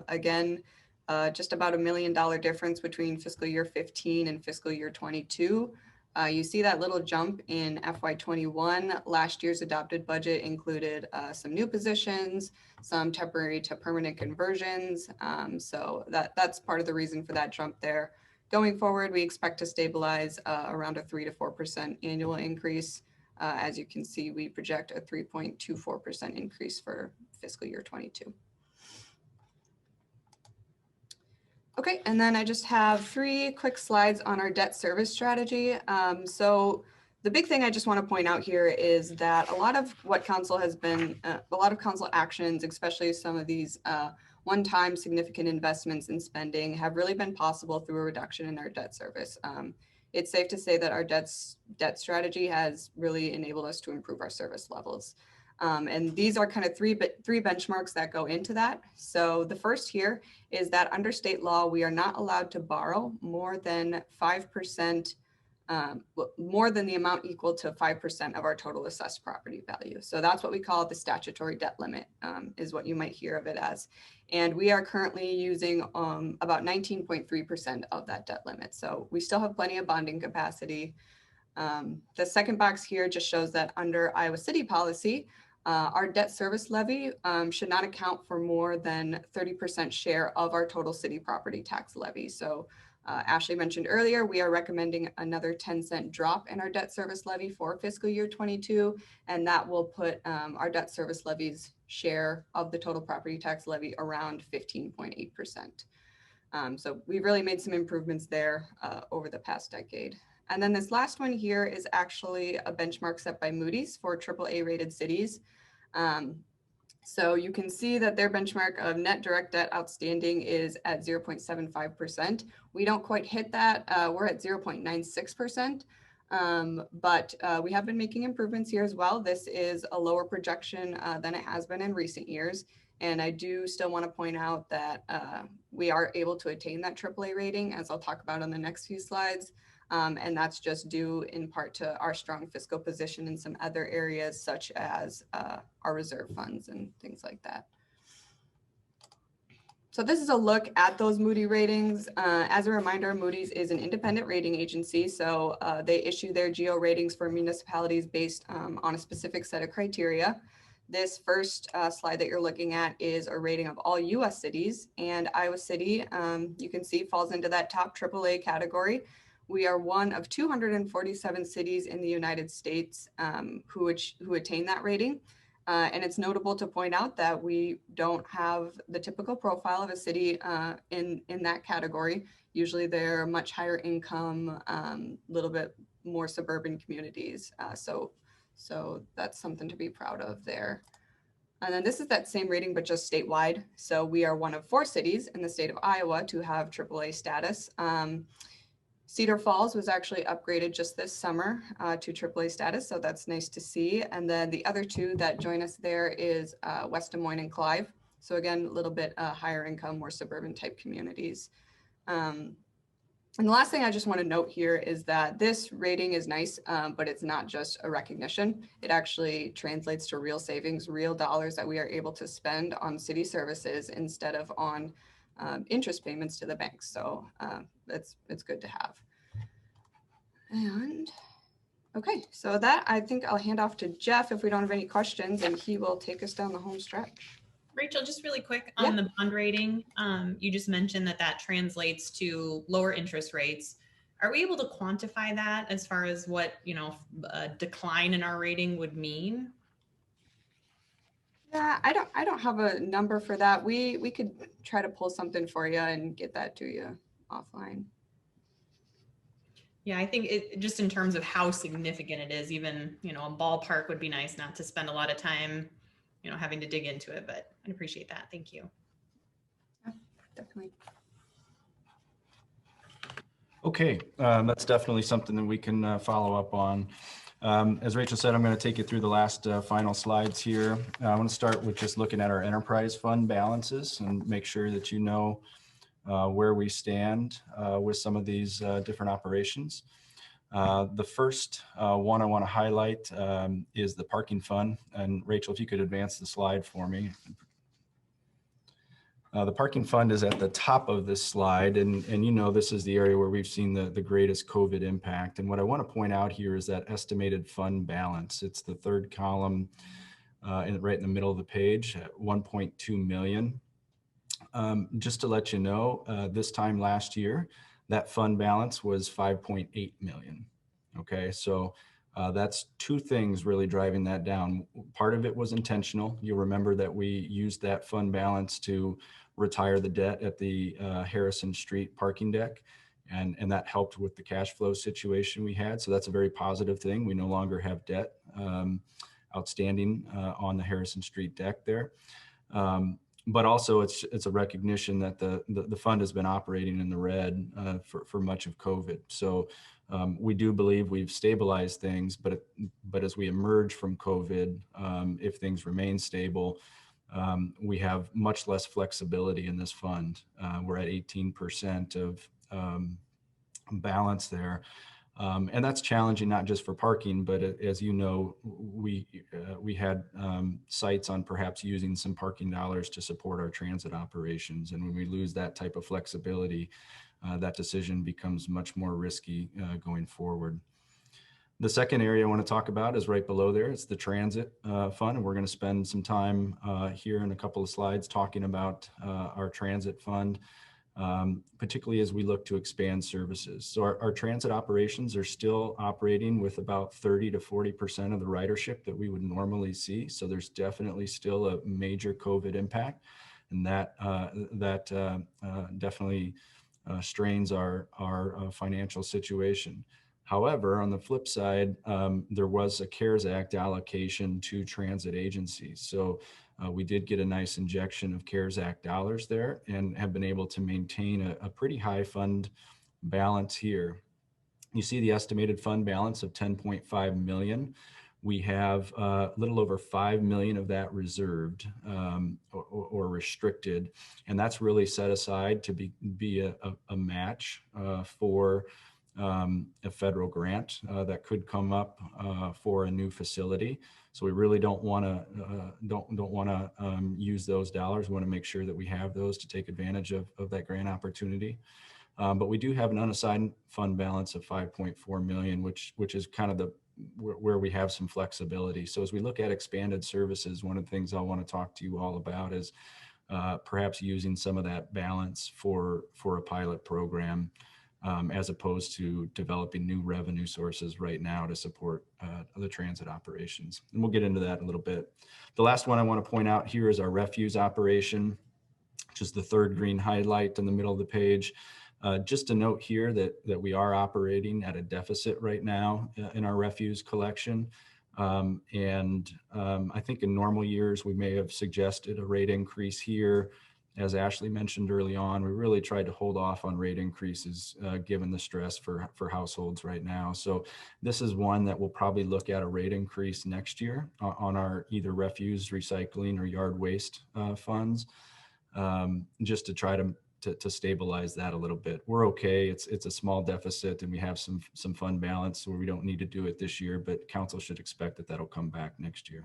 Again, just about $1 million difference between fiscal year 15 and fiscal year 22. You see that little jump in FY21. Last year's adopted budget included some new positions, some temporary to permanent conversions. So that's part of the reason for that jump there. Going forward, we expect to stabilize around a 3 to 4% annual increase. As you can see, we project a 3.24% increase for fiscal year 22. Okay, and then I just have 3 quick slides on our debt service strategy. So the big thing I just want to point out here is that a lot of what council has been, a lot of council actions, especially some of these one-time significant investments in spending, have really been possible through a reduction in our debt service. It's safe to say that our debt strategy has really enabled us to improve our service levels. And these are kind of three benchmarks that go into that. So the first here is that under state law, we are not allowed to borrow more than 5%, more than the amount equal to 5% of our total assessed property value. So that's what we call the statutory debt limit, is what you might hear of it as. And we are currently using about 19.3% of that debt limit. So we still have plenty of bonding capacity. The second box here just shows that under Iowa City policy, our debt service levy should not account for more than 30% share of our total city property tax levy. So Ashley mentioned earlier, we are recommending another 10-cent drop in our debt service levy for fiscal year 22, and that will put our debt service levy's share of the total property tax levy around 15.8%. So we've really made some improvements there over the past decade. And then this last one here is actually a benchmark set by Moody's for AAA rated cities. So you can see that their benchmark of net direct debt outstanding is at 0.75%. We don't quite hit that. We're at 0.96%, but we have been making improvements here as well. This is a lower projection than it has been in recent years. And I do still want to point out that we are able to attain that AAA rating, as I'll talk about on the next few slides. And that's just due in part to our strong fiscal position in some other areas, such as our reserve funds and things like that. So this is a look at those Moody ratings. As a reminder, Moody's is an independent rating agency. So they issue their geo ratings for municipalities based on a specific set of criteria. This first slide that you're looking at is a rating of all US cities, and Iowa City, you can see, falls into that top AAA category. We are one of 247 cities in the United States who attain that rating. And it's notable to point out that we don't have the typical profile of a city in that category. Usually they're much higher income, a little bit more suburban communities. So that's something to be proud of there. And then this is that same rating, but just statewide. So we are one of 4 cities in the state of Iowa to have AAA status. Cedar Falls was actually upgraded just this summer to AAA status, so that's nice to see. And then the other 2 that join us there is West Des Moines and Clive. So again, a little bit higher income, more suburban type communities. And the last thing I just want to note here is that this rating is nice, but it's not just a recognition. It actually translates to real savings, real dollars that we are able to spend on city services instead of on interest payments to the banks. So it's good to have. And okay, so that I think I'll hand off to Jeff if we don't have any questions, and he will take us down the home stretch. Rachel, just really quick on the bond rating. You just mentioned that translates to lower interest rates. Are we able to quantify that as far as what, a decline in our rating would mean? Yeah, I don't have a number for that. We could try to pull something for you and get that to you offline. Yeah, I think it just in terms of how significant it is, even, a ballpark would be nice, not to spend a lot of time, having to dig into it, but I'd appreciate that. Thank you. Yeah, definitely. Okay, that's definitely something that we can follow up on. As Rachel said, I'm going to take you through the last final slides here. I want to start with just looking at our enterprise fund balances and make sure that you know where we stand with some of these different operations. The first one I want to highlight is the parking fund. And Rachel, if you could advance the slide for me. The parking fund is at the top of this slide, and you know this is the area where we've seen the greatest COVID impact. And what I want to point out here is that estimated fund balance. It's the third column right in the middle of the page at 1.2 million. Just to let you know, this time last year, that fund balance was 5.8 million. Okay, so that's two things really driving that down. Part of it was intentional. You'll remember that we used that fund balance to retire the debt at the Harrison Street parking deck. And that helped with the cash flow situation we had. So that's a very positive thing. We no longer have debt outstanding on the Harrison Street deck there. But also it's a recognition that the fund has been operating in the red for much of COVID. So we do believe we've stabilized things, but as we emerge from COVID, if things remain stable, we have much less flexibility in this fund. We're at 18% of balance there. And that's challenging, not just for parking, but as you know, we had sites on perhaps using some parking dollars to support our transit operations. And when we lose that type of flexibility, that decision becomes much more risky going forward. The second area I want to talk about is right below there. It's the transit fund. And we're going to spend some time here in a couple of slides talking about our transit fund. Particularly as we look to expand services. So our transit operations are still operating with about 30 to 40% of the ridership that we would normally see. So there's definitely still a major COVID impact, and that definitely strains our financial situation. However, on the flip side, there was a CARES Act allocation to transit agencies. So we did get a nice injection of CARES Act dollars there and have been able to maintain a pretty high fund balance here. You see the estimated fund balance of 10.5 million. We have a little over 5 million of that reserved or restricted. And that's really set aside to be a match for a federal grant that could come up for a new facility. So we really don't want to use those dollars. We want to make sure that we have those to take advantage of that grant opportunity. But we do have an unassigned fund balance of 5.4 million, which is kind of where we have some flexibility. So as we look at expanded services, one of the things I want to talk to you all about is perhaps using some of that balance for a pilot program. As opposed to developing new revenue sources right now to support the transit operations. And we'll get into that in a little bit. The last one I want to point out here is our refuse operation, which is the third green highlight in the middle of the page. Just a note here that we are operating at a deficit right now in our refuse collection. I think in normal years, we may have suggested a rate increase here. As Ashley mentioned early on, we really tried to hold off on rate increases given the stress for households right now. So this is one that we'll probably look at a rate increase next year on our either refuse, recycling, or yard waste funds, just to try to stabilize that a little bit. We're okay. It's a small deficit, and we have some fund balance where we don't need to do it this year, but council should expect that that'll come back next year.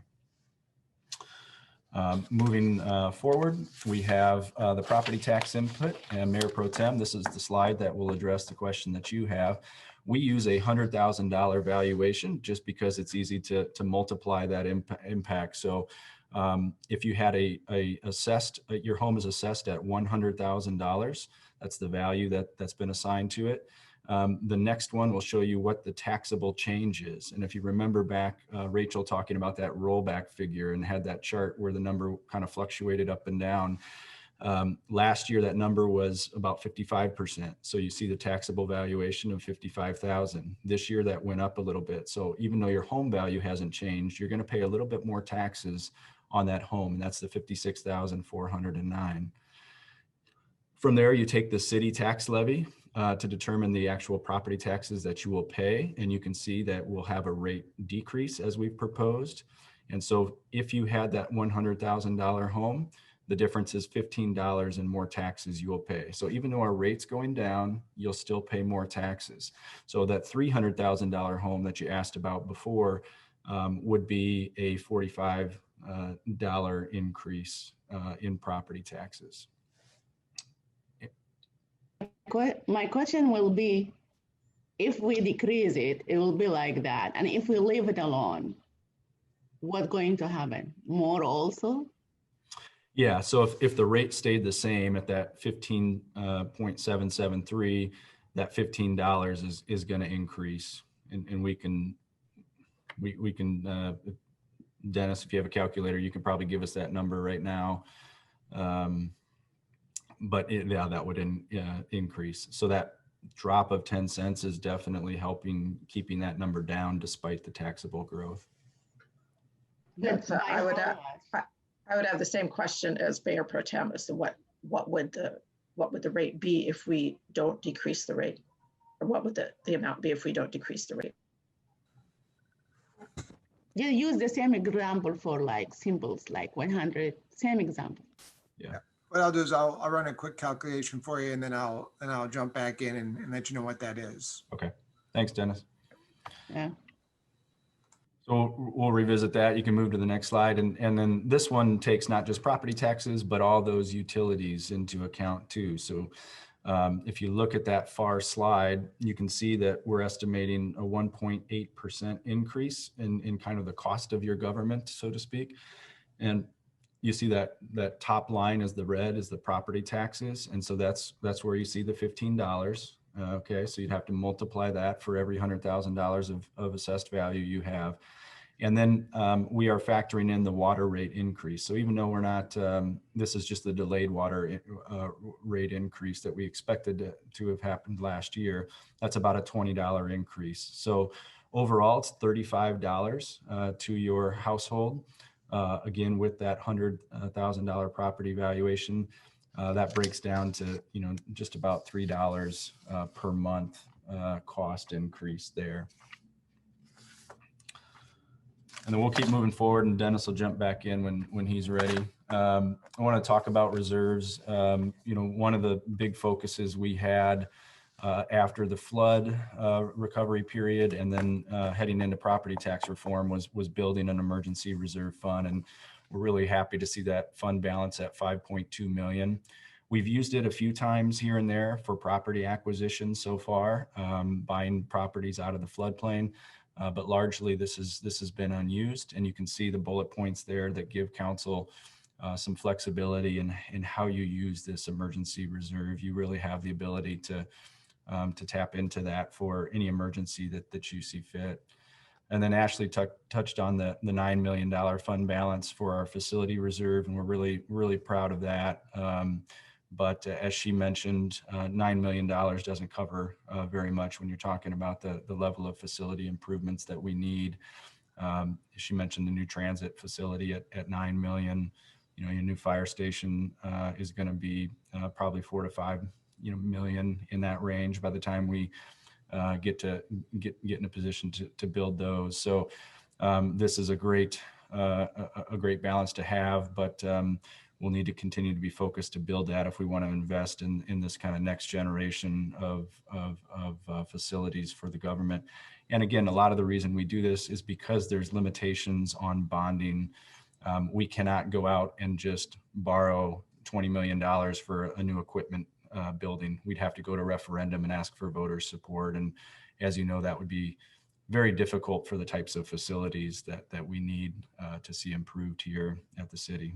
Moving forward, we have the property tax input, and Mayor Pro Tem, this is the slide that will address the question that you have. We use a $100,000 valuation just because it's easy to multiply that impact. So if you had your home is assessed at $100,000, that's the value that's been assigned to it. The next one will show you what the taxable change is. And if you remember back, Rachel talking about that rollback figure and had that chart where the number kind of fluctuated up and down. Last year, that number was about 55%. So you see the taxable valuation of 55,000. This year, that went up a little bit. So even though your home value hasn't changed, you're going to pay a little bit more taxes on that home. And that's the 56,409. From there, you take the city tax levy to determine the actual property taxes that you will pay. And you can see that we'll have a rate decrease as we've proposed. And so if you had that $100,000 home, the difference is $15 in more taxes you will pay. So even though our rate's going down, you'll still pay more taxes. So that $300,000 home that you asked about before would be a $45 increase in property taxes. My question will be, if we decrease it, it will be like that. And if we leave it alone, what's going to happen? More also? Yeah, so if the rate stayed the same at that 15.773, that $15 is going to increase, and we can Dennis, if you have a calculator, you can probably give us that number right now. But yeah, that would increase. So that drop of 10 cents is definitely helping keeping that number down despite the taxable growth. Yes, I would have the same question as Mayor Pro Tem as to what would the rate be if we don't decrease the rate, or what would the amount be if we don't decrease the rate? You use the same example for like symbols, like 100, same example. Yeah. What I'll do is I'll run a quick calculation for you, and then I'll jump back in and let you know what that is. Okay. Thanks, Dennis. Yeah. So we'll revisit that. You can move to the next slide. And then this one takes not just property taxes, but all those utilities into account too. So if you look at that far slide, you can see that we're estimating a 1.8% increase in kind of the cost of your government, so to speak. And you see that top line is the red is the property taxes. And so that's where you see the $15. Okay, so you'd have to multiply that for every $100,000 of assessed value you have. And then we are factoring in the water rate increase. So even though we're not, this is just the delayed water rate increase that we expected to have happened last year, that's about a $20 increase. So overall, it's $35 to your household. Again, with that $100,000 property valuation, that breaks down to, just about $3 per month cost increase there. And then we'll keep moving forward, and Dennis will jump back in when he's ready. I want to talk about reserves. One of the big focuses we had after the flood recovery period, and then heading into property tax reform was building an emergency reserve fund. And we're really happy to see that fund balance at $5.2 million. We've used it a few times here and there for property acquisition so far, buying properties out of the floodplain. But largely this has been unused, and you can see the bullet points there that give council some flexibility in how you use this emergency reserve. You really have the ability to tap into that for any emergency that you see fit. And then Ashley touched on the $9 million fund balance for our facility reserve, and we're really proud of that. But as she mentioned, $9 million doesn't cover very much when you're talking about the level of facility improvements that we need. She mentioned the new transit facility at $9 million. Your new fire station is going to be probably $4 to $5 million, in that range by the time we get in a position to build those. So this is a great balance to have, but we'll need to continue to be focused to build that if we want to invest in this kind of next generation of facilities for the government. And again, a lot of the reason we do this is because there's limitations on bonding. We cannot go out and just borrow $20 million for a new equipment building. We'd have to go to referendum and ask for voter support. And as you know, that would be very difficult for the types of facilities that we need to see improved here at the city.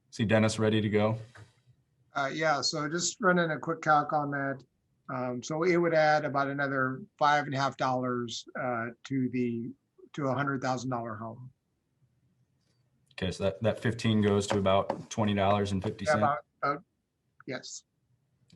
See Dennis ready to go? Yeah, so just running a quick calc on that. So it would add about another $5.50 to a $100,000 home. Okay, so that 15 goes to about $20.50. Yeah, about, yes.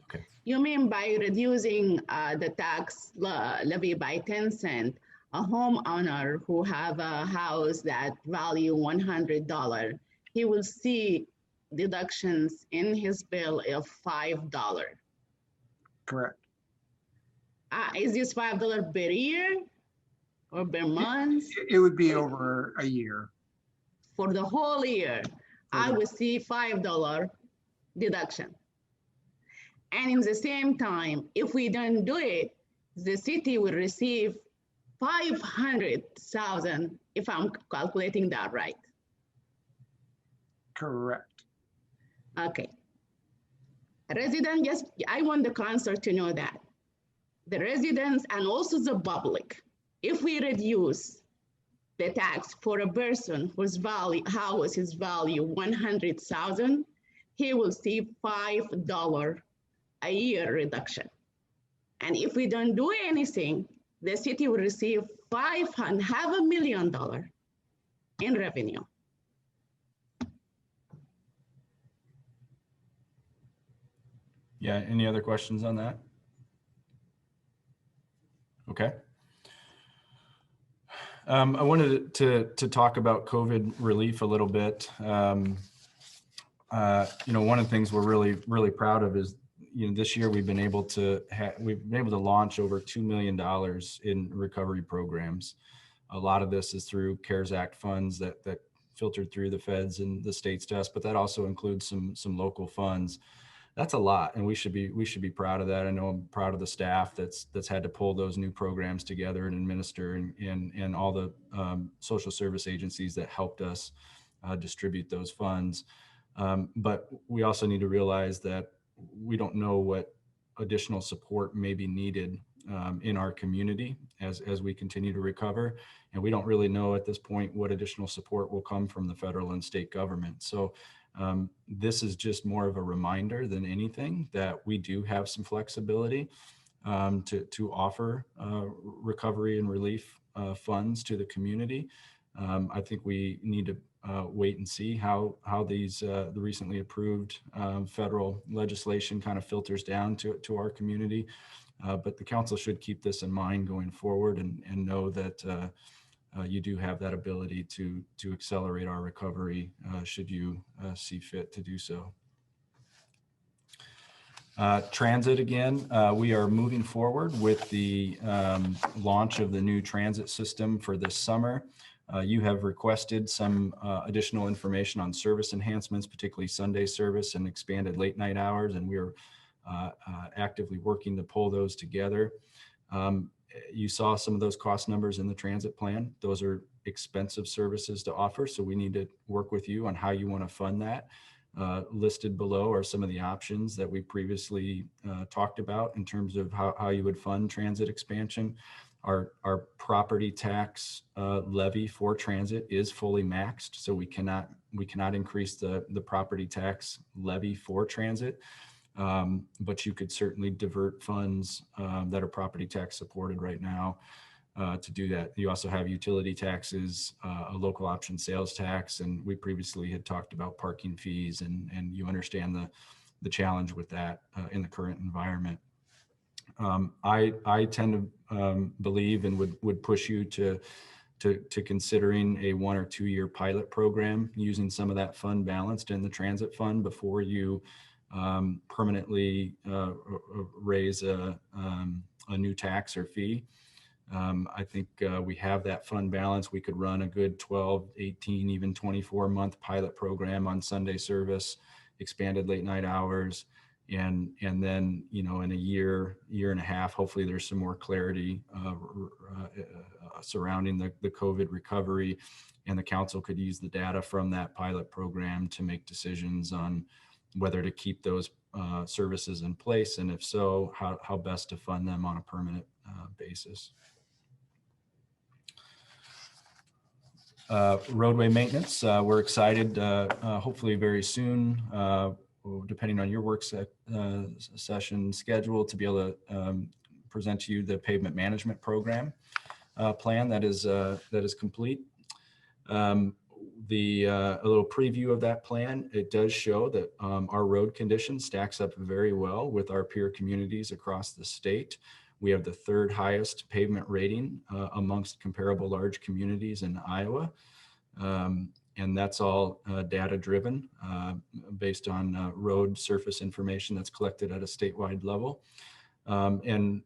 Okay. You mean by reducing the tax levy by 10 cents, a homeowner who have a house that value $100, he will see deductions in his bill of $5. Correct. Is this $5 per year or per month? It would be over a year. For the whole year, I the- will see $5 deduction. And in the same time, if we don't do it, the city will receive 500,000, if I'm calculating that right. Correct. Okay. Resident, just, I want the council to know that. The residents and also the public, if we reduce the tax for a person whose house is value 100,000, he will see $5 a year reduction. And if we don't do anything, the city will receive $500,000 in revenue. Yeah, any other questions on that? Okay. I wanted to talk about COVID relief a little bit. One of the things we're really proud of is, this year we've been able to launch over $2 million in recovery programs. A lot of this is through CARES Act funds that filtered through the feds and the states to us, but that also includes some local funds. That's a lot, and we should be proud of that. I know I'm proud of the staff that's had to pull those new programs together and administer, and all the social service agencies that helped us distribute those funds. But we also need to realize that we don't know what additional support may be needed in our community as we continue to recover, and we don't really know at this point what additional support will come from the federal and state government. So this is just more of a reminder than anything that we do have some flexibility to offer recovery and relief funds to the community. I think we need to wait and see how the recently approved federal legislation kind of filters down to our community. But the council should keep this in mind going forward and know that you do have that ability to accelerate our recovery should you see fit to do so. Transit again, we are moving forward with the launch of the new transit system for this summer. You have requested some additional information on service enhancements, particularly Sunday service and expanded late night hours, and we're actively working to pull those together. You saw some of those cost numbers in the transit plan. Those are expensive services to offer, so we need to work with you on how you want to fund that. Listed below are some of the options that we previously talked about in terms of how you would fund transit expansion. Our property tax levy for transit is fully maxed, so we cannot increase the property tax levy for transit. But you could certainly divert funds that are property tax supported right now to do that. You also have utility taxes, a local option sales tax, and we previously had talked about parking fees, and you understand the challenge with that in the current environment. I tend to believe and would push you to considering a 1 or 2 year pilot program using some of that fund balanced in the transit fund before you permanently raise a new tax or fee. I think we have that fund balance. We could run a good 12, 18, even 24-month pilot program on Sunday service, expanded late night hours, and then in a year and a half, hopefully there's some more clarity surrounding the COVID recovery, and the council could use the data from that pilot program to make decisions on whether to keep those services in place, and if so, how best to fund them on a permanent basis. Roadway maintenance, we're excited, hopefully very soon, depending on your work session schedule, to be able to present to you the pavement management program plan that is complete. A little preview of that plan, it does show that our road condition stacks up very well with our peer communities across the state. We have the 3rd highest pavement rating amongst comparable large communities in Iowa. And that's all data driven based on road surface information that's collected at a statewide level. And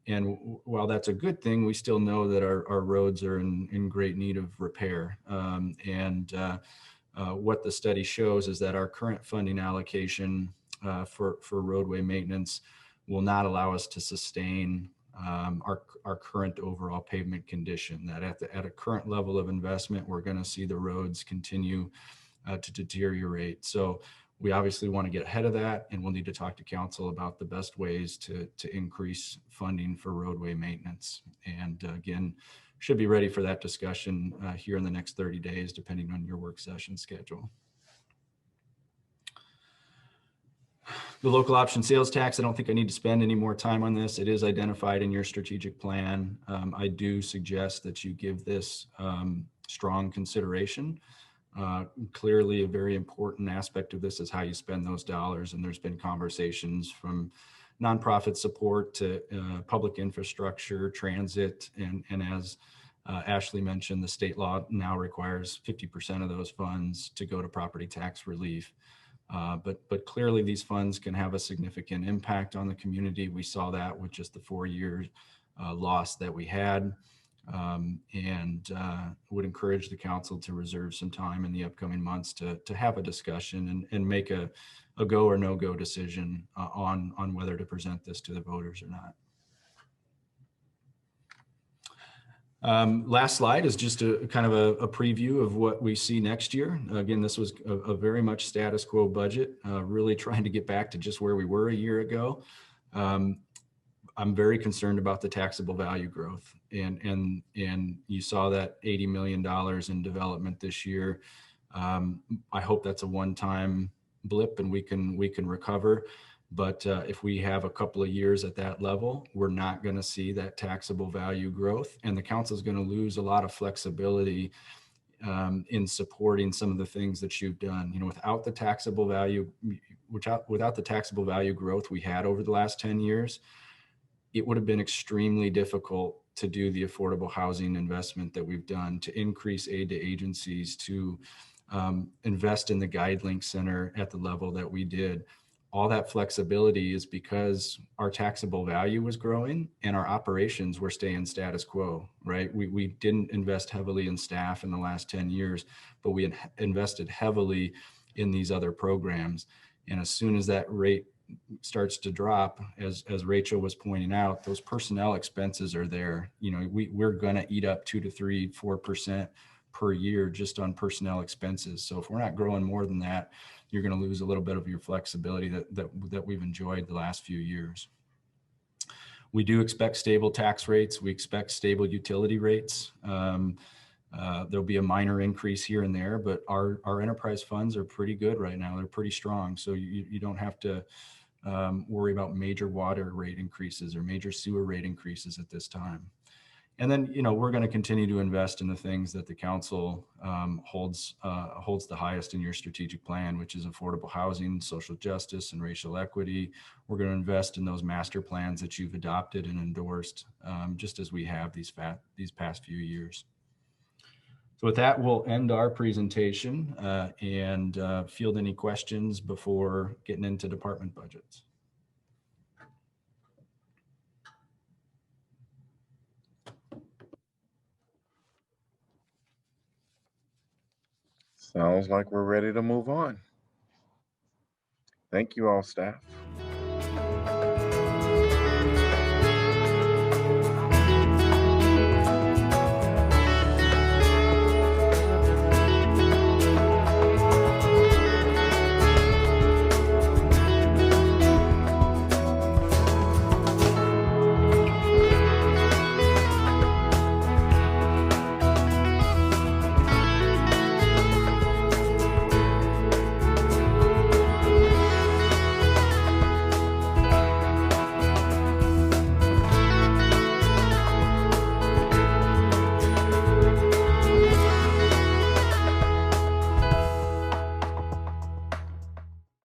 while that's a good thing, we still know that our roads are in great need of repair. What the study shows is that our current funding allocation for roadway maintenance will not allow us to sustain our current overall pavement condition. That at a current level of investment, we're going to see the roads continue to deteriorate. So we obviously want to get ahead of that, and we'll need to talk to council about the best ways to increase funding for roadway maintenance. And again, should be ready for that discussion here in the next 30 days, depending on your work session schedule. The local option sales tax, I don't think I need to spend any more time on this. It is identified in your strategic plan. I do suggest that you give this strong consideration. Clearly, a very important aspect of this is how you spend those dollars. And there's been conversations from nonprofit support to public infrastructure, transit, and as Ashley mentioned, the state law now requires 50% of those funds to go to property tax relief. But clearly these funds can have a significant impact on the community. We saw that with just the 4 year loss that we had. Would encourage the council to reserve some time in the upcoming months to have a discussion and make a go or no go decision on whether to present this to the voters or not. Last slide is just a kind of a preview of what we see next year. Again, this was a very much status quo budget, really trying to get back to just where we were a year ago. I'm very concerned about the taxable value growth, and you saw that $80 million in development this year. I hope that's a one-time blip and we can recover. But if we have a couple of years at that level, we're not going to see that taxable value growth, and the council is going to lose a lot of flexibility in supporting some of the things that you've done. You know, without the taxable value growth we had over the last 10 years, it would have been extremely difficult to do the affordable housing investment that we've done, to increase aid to agencies, to invest in the GuideLink Center at the level that we did. All that flexibility is because our taxable value was growing and our operations were staying status quo, right? We didn't invest heavily in staff in the last 10 years, but we invested heavily in these other programs. And as soon as that rate starts to drop, as Rachel was pointing out, those personnel expenses are there. You know, we're going to eat up 2 to 3, 4% per year just on personnel expenses. So if we're not growing more than that, you're going to lose a little bit of your flexibility that we've enjoyed the last few years. We do expect stable tax rates. We expect stable utility rates. There'll be a minor increase here and there, but our enterprise funds are pretty good right now. They're pretty strong. So you don't have to worry about major water rate increases or major sewer rate increases at this time. And then, you know, we're going to continue to invest in the things that the council holds the highest in your strategic plan, which is affordable housing, social justice, and racial equity. We're going to invest in those master plans that you've adopted and endorsed, just as we have these past few years. So with that, we'll end our presentation and field any questions before getting into department budgets. Sounds like we're ready to move on. Thank you all, staff.